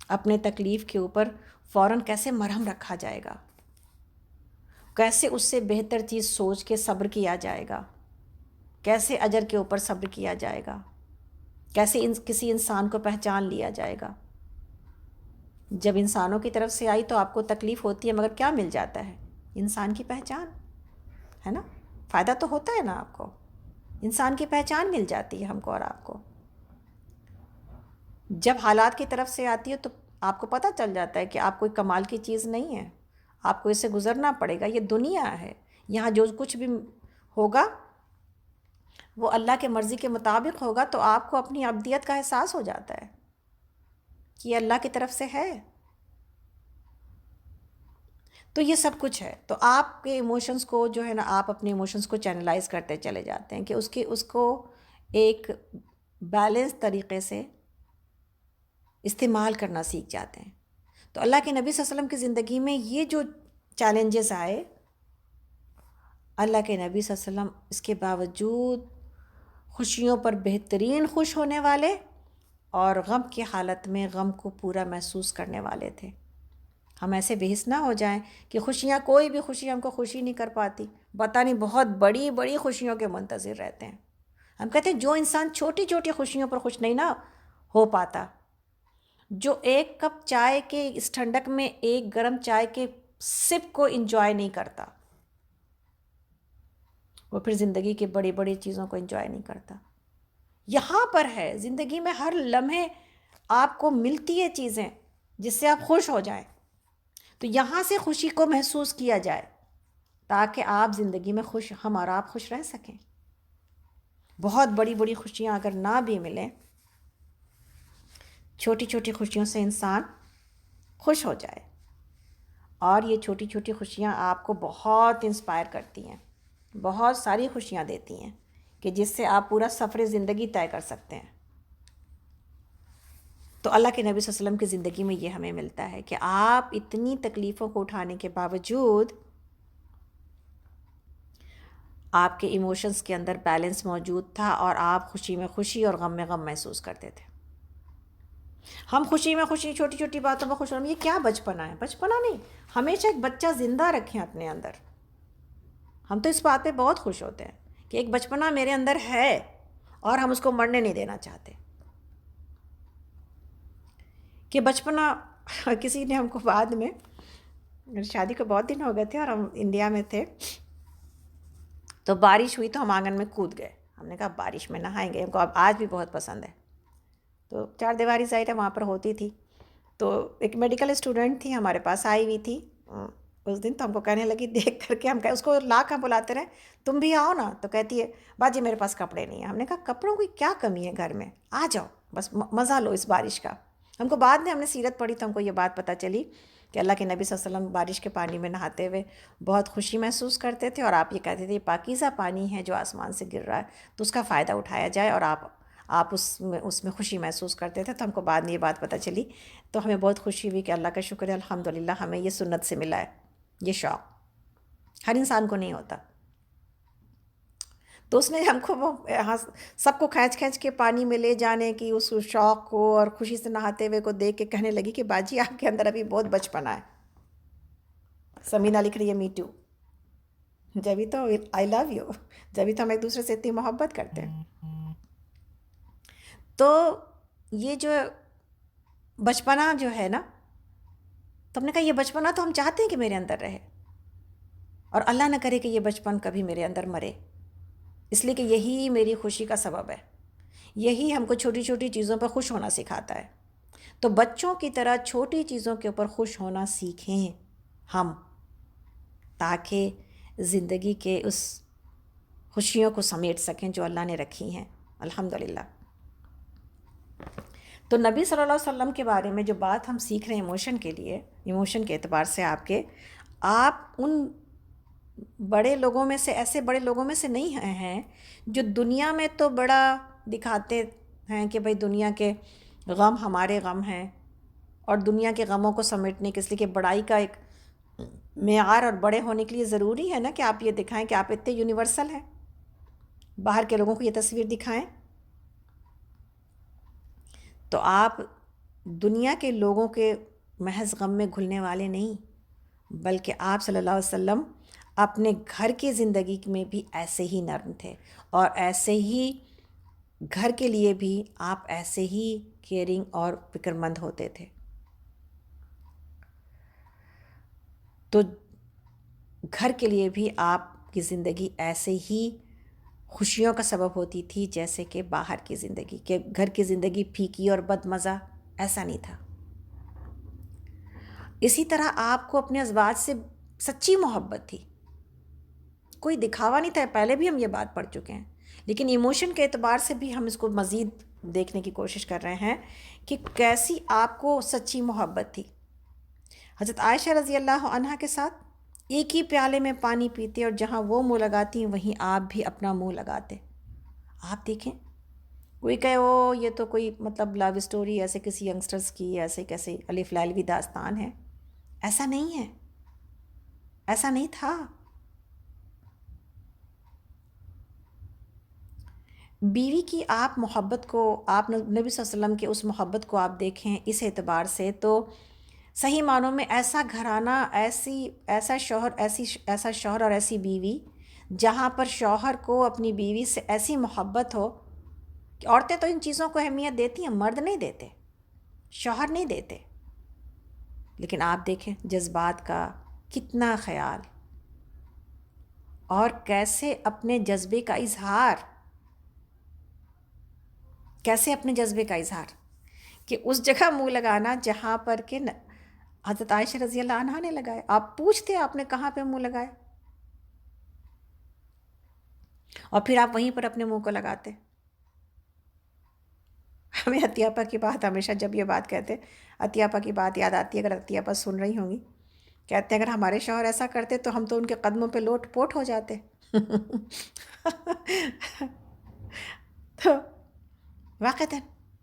Speaker 1: اپنے تکلیف کے اوپر فوراً کیسے مرہم رکھا جائے گا، کیسے اس سے بہتر چیز سوچ کے صبر کیا جائے گا، کیسے اجر کے اوپر صبر کیا جائے گا، کیسے کسی انسان کو پہچان لیا جائے گا. جب انسانوں کی طرف سے آئی تو آپ کو تکلیف ہوتی ہے، مگر کیا مل جاتا ہے؟ انسان کی پہچان ہے نا. فائدہ تو ہوتا ہے نا آپ کو، انسان کی پہچان مل جاتی ہے ہم کو اور آپ کو. جب حالات کی طرف سے آتی ہے تو آپ کو پتہ چل جاتا ہے کہ آپ کوئی کمال کی چیز نہیں ہے، آپ کو اس سے گزرنا پڑے گا. یہ دنیا ہے، یہاں جو کچھ بھی ہوگا وہ اللہ کے مرضی کے مطابق ہوگا. تو آپ کو اپنی عبدیت کا احساس ہو جاتا ہے کہ یہ اللہ کی طرف سے ہے. تو یہ سب کچھ ہے. تو آپ کے ایموشنز کو جو ہے نا، آپ اپنے ایموشنز کو چینلائز کرتے چلے جاتے ہیں کہ اس کو ایک بیلنس طریقے سے استعمال کرنا سیکھ جاتے ہیں. تو اللہ کے نبی صلی اللہ علیہ وسلم کی زندگی میں یہ جو چیلنجز آئے، اللہ کے نبی صلی اللہ علیہ وسلم اس کے باوجود خوشیوں پر بہترین خوش ہونے والے اور غم کی حالت میں غم کو پورا محسوس کرنے والے تھے. ہم ایسے بے حس نہ ہو جائیں کہ خوشیاں، کوئی بھی خوشی ہم کو خوشی نہیں کر پاتی، پتہ نہیں بہت بڑی بڑی خوشیوں کے منتظر رہتے ہیں. ہم کہتے ہیں جو انسان چھوٹی چھوٹی خوشیوں پر خوش نہیں نہ ہو پاتا، جو ایک کپ چائے کے اس ٹھنڈک میں ایک گرم چائے کے سپ کو انجوائے نہیں کرتا، وہ پھر زندگی کے بڑی بڑی چیزوں کو انجوائے نہیں کرتا. یہاں پر ہے زندگی میں ہر لمحے آپ کو ملتی ہے چیزیں جس سے آپ خوش ہو جائیں. تو یہاں سے خوشی کو محسوس کیا جائے تاکہ آپ زندگی میں خوش، ہم اور آپ خوش رہ سکیں. بہت بڑی بڑی خوشیاں اگر نہ بھی ملیں، چھوٹی چھوٹی خوشیوں سے انسان خوش ہو جائے. اور یہ چھوٹی چھوٹی خوشیاں آپ کو بہت انسپائر کرتی ہیں، بہت ساری خوشیاں دیتی ہیں کہ جس سے آپ پورا سفر زندگی طے کر سکتے ہیں. تو اللہ کے نبی صلی اللہ علیہ وسلم کی زندگی میں یہ ہمیں ملتا ہے کہ آپ اتنی تکلیفوں کو اٹھانے کے باوجود آپ کے ایموشنز کے اندر بیلنس موجود تھا، اور آپ خوشی میں خوشی اور غم میں غم محسوس کرتے تھے. ہم خوشی میں خوشی، چھوٹی چھوٹی باتوں میں خوش ہونا، یہ کیا بچپنا ہے؟ بچپنا نہیں، ہمیشہ ایک بچہ زندہ رکھیں اپنے اندر. ہم تو اس بات پہ بہت خوش ہوتے ہیں کہ ایک بچپنا میرے اندر ہے اور ہم اس کو مرنے نہیں دینا چاہتے. کہ بچپنا کسی نے ہم کو بعد میں، شادی کو بہت دن ہو گئے تھے اور ہم انڈیا میں تھے، تو بارش ہوئی تو ہم آنگن میں کود گئے. ہم نے کہا بارش میں نہائیں گے، ہم کو اب آج بھی بہت پسند ہے. تو چار دیواری ظاہر ہے وہاں پر ہوتی تھی. تو ایک میڈیکل اسٹوڈنٹ تھی ہمارے پاس آئی ہوئی تھی اس دن، تو ہم کو کہنے لگی دیکھ کر کے، ہم اس کو لا کر بلاتے رہے تم بھی آؤ نا، تو کہتی ہے باجی میرے پاس کپڑے نہیں ہیں. ہم نے کہا کپڑوں کی کیا کمی ہے گھر میں، آ جاؤ بس مزہ لو اس بارش کا. ہم کو بعد میں ہم نے سیرت پڑھی تو ہم کو یہ بات پتہ چلی کہ اللہ کے نبی صلی اللہ علیہ وسلم بارش کے پانی میں نہاتے ہوئے بہت خوشی محسوس کرتے تھے، اور آپ یہ کہتے تھے یہ پاکیزہ پانی ہے جو آسمان سے گر رہا ہے تو اس کا فائدہ اٹھایا جائے، اور آپ اس میں خوشی محسوس کرتے تھے. تو ہم کو بعد میں یہ بات پتہ چلی تو ہمیں بہت خوشی ہوئی کہ اللہ کا شکر ہے الحمدللہ ہمیں یہ سنت سے ملا ہے. یہ شوق ہر انسان کو نہیں ہوتا. تو اس نے ہم کو وہ سب کو کھینچ کھینچ کے پانی میں لے جانے کی اس شوق کو اور خوشی سے نہاتے ہوئے کو دیکھ کے کہنے لگی کہ باجی آپ کے اندر ابھی بہت بچپنا ہے. سمینا لکھ رہی ہے می ٹو. جبھی تو آئی لو یو، جبھی تو ہم ایک دوسرے سے اتنی محبت کرتے ہیں. تو یہ جو بچپنا جو ہے نا، تو ہم نے کہا یہ بچپنا تو ہم چاہتے ہیں کہ میرے اندر رہے، اور اللہ نہ کرے کہ یہ بچپن کبھی میرے اندر مرے، اس لیے کہ یہی میری خوشی کا سبب ہے. یہی ہم کو چھوٹی چھوٹی چیزوں پر خوش ہونا سکھاتا ہے. تو بچوں کی طرح چھوٹی چیزوں کے اوپر خوش ہونا سیکھیں ہم، تاکہ زندگی کے اس خوشیوں کو سمیٹ سکیں جو اللہ نے رکھی ہیں. الحمدللہ. تو نبی صلی اللہ علیہ وسلم کے بارے میں جو بات ہم سیکھ رہے ہیں ایموشن کے اعتبار سے، آپ ان بڑے لوگوں میں سے، ایسے بڑے لوگوں میں سے نہیں ہیں جو دنیا میں تو بڑا دکھاتے ہیں کہ بھئی دنیا کے غم ہمارے غم ہیں، اور دنیا کے غموں کو سمیٹنے کے، اس لیے کہ بڑائی کا ایک معیار اور بڑے ہونے کے لیے ضروری ہے نا کہ آپ یہ دکھائیں کہ آپ اتنے یونیورسل ہیں، باہر کے لوگوں کو یہ تصویر دکھائیں. تو آپ دنیا کے لوگوں کے محض غم میں گھلنے والے نہیں، بلکہ آپ صلی اللہ علیہ وسلم اپنے گھر کی زندگی میں بھی ایسے ہی نرم تھے، اور ایسے ہی گھر کے لیے بھی آپ ایسے ہی کیئرنگ اور فکر مند ہوتے تھے. تو گھر کے لیے بھی آپ کی زندگی ایسے ہی خوشیوں کا سبب ہوتی تھی جیسے کہ باہر کی زندگی، کہ گھر کی زندگی پھیکی اور بد مزہ ایسا نہیں تھا. اسی طرح آپ کو اپنے ازواج سے سچی محبت تھی، کوئی دکھاوا نہیں تھا. پہلے بھی ہم یہ بات پڑھ چکے ہیں، لیکن ایموشن کے اعتبار سے بھی ہم اس کو مزید دیکھنے کی کوشش کر رہے ہیں کہ کیسی آپ کو سچی محبت تھی. حضرت عائشہ رضی اللہ عنہا کے ساتھ ایک ہی پیالے میں پانی پیتے، اور جہاں وہ منہ لگاتی وہیں آپ بھی اپنا منہ لگاتے. آپ دیکھیں، کوئی کہے وہ یہ تو کوئی مطلب لو اسٹوری ایسے کسی ینگسٹرز کی ایسے کیسے الف لیلوی داستان ہے. ایسا نہیں ہے، ایسا نہیں تھا. بیوی کی آپ محبت کو، آپ نبی صلی اللہ علیہ وسلم کے اس محبت کو آپ دیکھیں اس اعتبار سے، تو صحیح معنوں میں ایسا گھرانہ، ایسا شوہر اور ایسی بیوی جہاں پر شوہر کو اپنی بیوی سے ایسی محبت ہو کہ عورتیں تو ان چیزوں کو اہمیت دیتی ہیں، مرد نہیں دیتے، شوہر نہیں دیتے. لیکن آپ دیکھیں جذبات کا کتنا خیال، اور کیسے اپنے جذبے کا اظہار، کہ اس جگہ منہ لگانا جہاں پر کہ حضرت عائشہ رضی اللہ عنہا نے لگائے. آپ پوچھتے آپ نے کہاں پہ منہ لگائے، اور پھر آپ وہیں پر اپنے منہ کو لگاتے. ہمیں عطیہ آپا کی بات ہمیشہ جب یہ بات کہتے عطیہ آپا کی بات یاد آتی ہے، اگر عطیہ آپا سن رہی ہوں گی، کہتے ہیں اگر ہمارے شوہر ایسا کرتے تو ہم تو ان کے قدموں پہ لوٹ پوٹ ہو جاتے۔ تو واقعتاً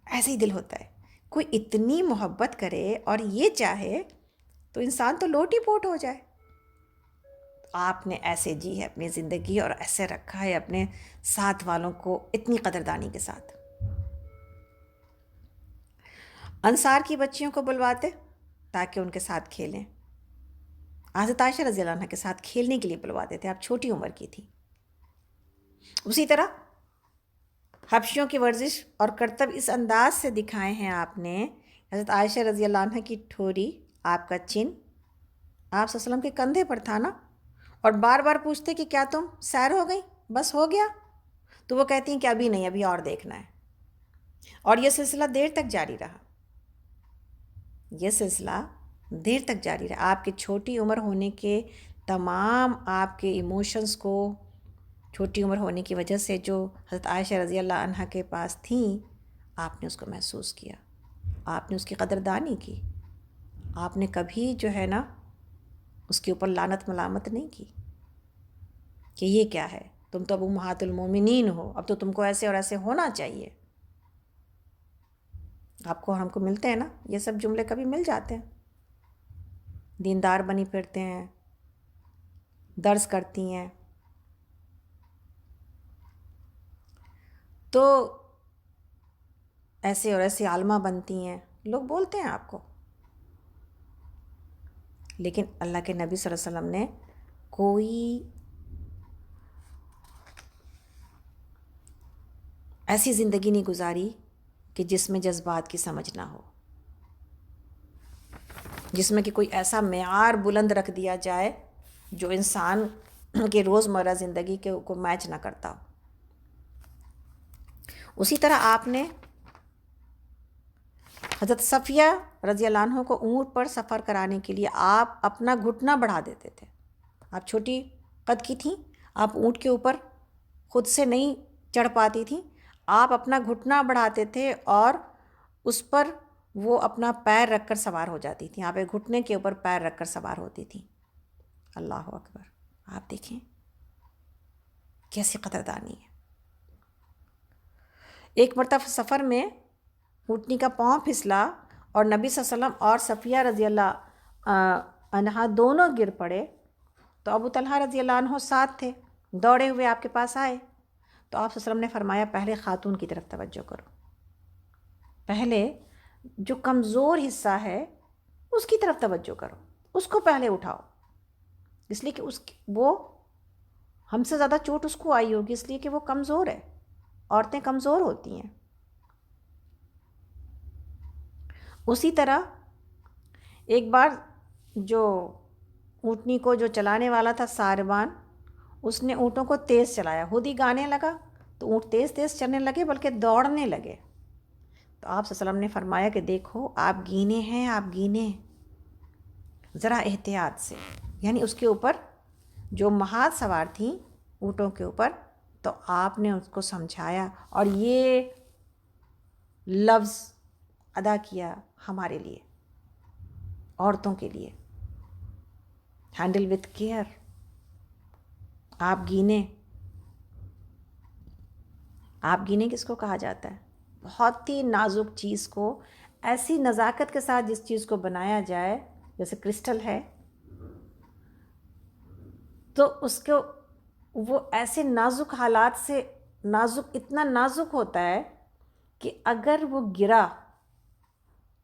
Speaker 1: ایسے ہی دل ہوتا ہے، کوئی اتنی محبت کرے اور یہ چاہے تو انسان تو لوٹ ہی پوٹ ہو جائے۔ آپ نے ایسے جی ہے اپنی زندگی اور ایسے رکھا ہے اپنے ساتھ والوں کو اتنی قدردانی کے ساتھ۔ انصار کی بچیوں کو بلواتے تاکہ ان کے ساتھ کھیلیں، حضرت عائشہ رضی اللہ عنہ کے ساتھ کھیلنے کے لیے بلواتے تھے، آپ چھوٹی عمر کی تھی۔ اسی طرح حبشیوں کی ورزش اور کرتب اس انداز سے دکھائے ہیں آپ نے، حضرت عائشہ رضی اللہ عنہ کی ٹھوری، آپ کا چن آپ صلی اللہ علیہ وسلم کے کندھے پر تھا نا، اور بار بار پوچھتے کہ کیا تم سیر ہو گئی، بس ہو گیا؟ تو وہ کہتی ہیں کہ ابھی نہیں، ابھی اور دیکھنا ہے۔ اور یہ سلسلہ دیر تک جاری رہا، یہ سلسلہ دیر تک جاری رہا۔ آپ کی چھوٹی عمر ہونے کے تمام آپ کے ایموشنز کو، چھوٹی عمر ہونے کی وجہ سے جو حضرت عائشہ رضی اللہ عنہ کے پاس تھیں، آپ نے اس کو محسوس کیا، آپ نے اس کی قدردانی کی، آپ نے کبھی جو ہے نا اس کے اوپر لعنت ملامت نہیں کی کہ یہ کیا ہے، تم تو اب امہات المومنین ہو، اب تو تم کو ایسے اور ایسے ہونا چاہیے۔ آپ کو اور ہم کو ملتے ہیں نا یہ سب جملے، کبھی مل جاتے ہیں، دیندار بنی پھرتے ہیں، درس کرتی ہیں، تو ایسے اور ایسے عالمہ بنتی ہیں، لوگ بولتے ہیں آپ کو، لیکن اللہ کے نبی صلی اللہ علیہ وسلم نے کوئی ایسی زندگی نہیں گزاری کہ جس میں جذبات کی سمجھ نہ ہو، جس میں کہ کوئی ایسا معیار بلند رکھ دیا جائے جو انسان کے روزمرہ زندگی کے کو میچ نہ کرتا ہو۔ اسی طرح آپ نے حضرت صفیہ رضی اللہ عنہ کو اونٹ پر سفر کرانے کے لیے آپ اپنا گھٹنا بڑھا دیتے تھے۔ آپ چھوٹی قد کی تھیں، آپ اونٹ کے اوپر خود سے نہیں چڑھ پاتی تھیں، آپ اپنا گھٹنا بڑھاتے تھے اور اس پر وہ اپنا پیر رکھ کر سوار ہو جاتی تھیں، آپ ایک گھٹنے کے اوپر پیر رکھ کر سوار ہوتی تھیں۔ اللہ اکبر، آپ دیکھیں کیسی قدردانی ہے۔ ایک مرتبہ سفر میں اونٹنی کا پاؤں پھسلا اور نبی صلی اللہ علیہ وسلم اور صفیہ رضی اللہ عنہا دونوں گر پڑے، تو ابو طلحہ رضی اللہ عنہ ساتھ تھے، دوڑے ہوئے آپ کے پاس آئے، تو آپ صلی اللہ علیہ وسلم نے فرمایا پہلے خاتون کی طرف توجہ کرو، پہلے جو کمزور حصہ ہے اس کی طرف توجہ کرو، اس کو پہلے اٹھاؤ، اس لیے کہ وہ ہم سے زیادہ چوٹ اس کو آئی ہوگی، اس لیے کہ وہ کمزور ہے، عورتیں کمزور ہوتی ہیں۔ اسی طرح ایک بار جو اونٹنی کو جو چلانے والا تھا ساربان، اس نے اونٹوں کو تیز چلایا، خود ہی گانے لگا تو اونٹ تیز تیز چلنے لگے بلکہ دوڑنے لگے، تو آپ صلی اللہ علیہ وسلم نے فرمایا کہ دیکھو آپ گینے ہیں، آپ گینے ذرا احتیاط سے، یعنی اس کے اوپر جو مہات سوار تھیں اونٹوں کے اوپر، تو آپ نے اس کو سمجھایا اور یہ لفظ ادا کیا ہمارے لیے، عورتوں کے لیے، ہینڈل وتھ کیئر، آپ گینے۔ آپ گینے کس کو کہا جاتا ہے؟ بہت ہی نازک چیز کو ایسی نزاکت کے ساتھ جس چیز کو بنایا جائے، جیسے کرسٹل ہے، تو اس کو وہ ایسے نازک حالات سے، نازک اتنا نازک ہوتا ہے کہ اگر وہ گرا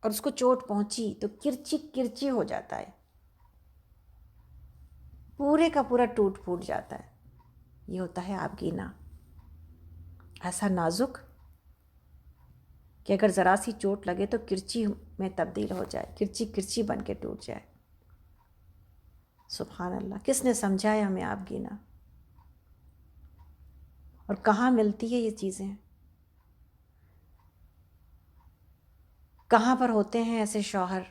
Speaker 1: اور اس کو چوٹ پہنچی تو کرچی کرچی ہو جاتا ہے، پورے کا پورا ٹوٹ پھوٹ جاتا ہے۔ یہ ہوتا ہے آپ گینا، ایسا نازک کہ اگر ذرا سی چوٹ لگے تو کرچی میں تبدیل ہو جائے، کرچی کرچی بن کے ٹوٹ جائے۔ سبحان اللہ، کس نے سمجھایا ہمیں آپ گینا؟ اور کہاں ملتی ہے یہ چیزیں؟ کہاں پر ہوتے ہیں ایسے شوہر؟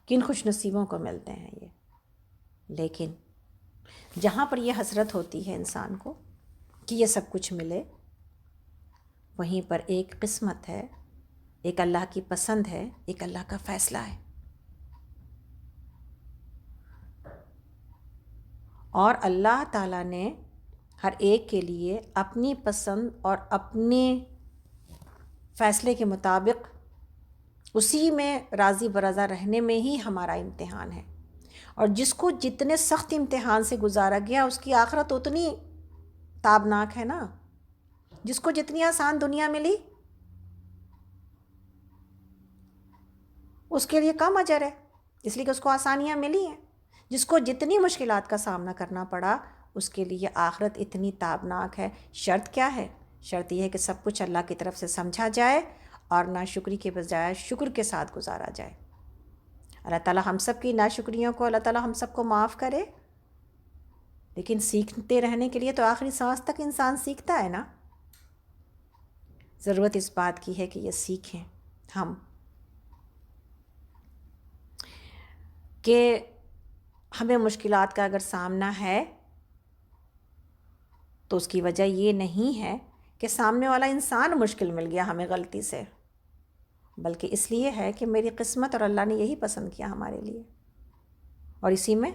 Speaker 1: کن خوش نصیبوں کو ملتے ہیں یہ؟ لیکن جہاں پر یہ حسرت ہوتی ہے انسان کو کہ یہ سب کچھ ملے، وہیں پر ایک قسمت ہے، ایک اللہ کی پسند ہے، ایک اللہ کا فیصلہ ہے. اور اللہ تعالیٰ نے ہر ایک کے لیے اپنی پسند اور اپنے فیصلے کے مطابق اسی میں راضی برضا رہنے میں ہی ہمارا امتحان ہے. اور جس کو جتنے سخت امتحان سے گزارا گیا اس کی آخرت اتنی تابناک ہے نا. جس کو جتنی آسان دنیا ملی اس کے لیے کم اجر ہے، اس لیے کہ اس کو آسانیاں ملی ہیں. جس کو جتنی مشکلات کا سامنا کرنا پڑا اس کے لیے آخرت اتنی تابناک ہے. شرط کیا ہے؟ شرط یہ ہے کہ سب کچھ اللہ کی طرف سے سمجھا جائے اور ناشکری کے بجائے شکر کے ساتھ گزارا جائے. اللہ تعالیٰ ہم سب کی ناشکریوں کو، اللہ تعالیٰ ہم سب کو معاف کرے. لیکن سیکھتے رہنے کے لیے تو آخری سانس تک انسان سیکھتا ہے نا. ضرورت اس بات کی ہے کہ یہ سیکھیں ہم کہ ہمیں مشکلات کا اگر سامنا ہے تو اس کی وجہ یہ نہیں ہے کہ سامنے والا انسان مشکل مل گیا ہمیں غلطی سے، بلکہ اس لیے ہے کہ میری قسمت اور اللہ نے یہی پسند کیا ہمارے لیے، اور اسی میں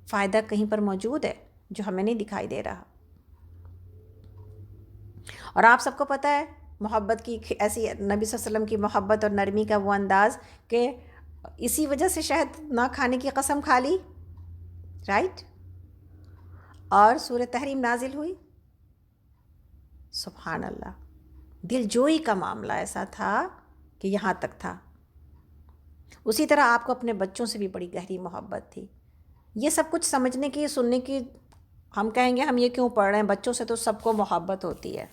Speaker 1: فائدہ کہیں پر موجود ہے جو ہمیں نہیں دکھائی دے رہا. اور آپ سب کو پتہ ہے محبت کی ایسی، نبی صلی اللہ علیہ وسلم کی محبت اور نرمی کا وہ انداز کہ اسی وجہ سے شاید نہ کھانے کی قسم کھا لی، رائٹ؟ اور سورہ تحریم نازل ہوئی. سبحان اللہ، دل جوئی کا معاملہ ایسا تھا کہ یہاں تک تھا. اسی طرح آپ کو اپنے بچوں سے بھی بڑی گہری محبت تھی. یہ سب کچھ سمجھنے کی، سننے کی، ہم کہیں گے ہم یہ کیوں پڑھ رہے ہیں؟ بچوں سے تو سب کو محبت ہوتی ہے.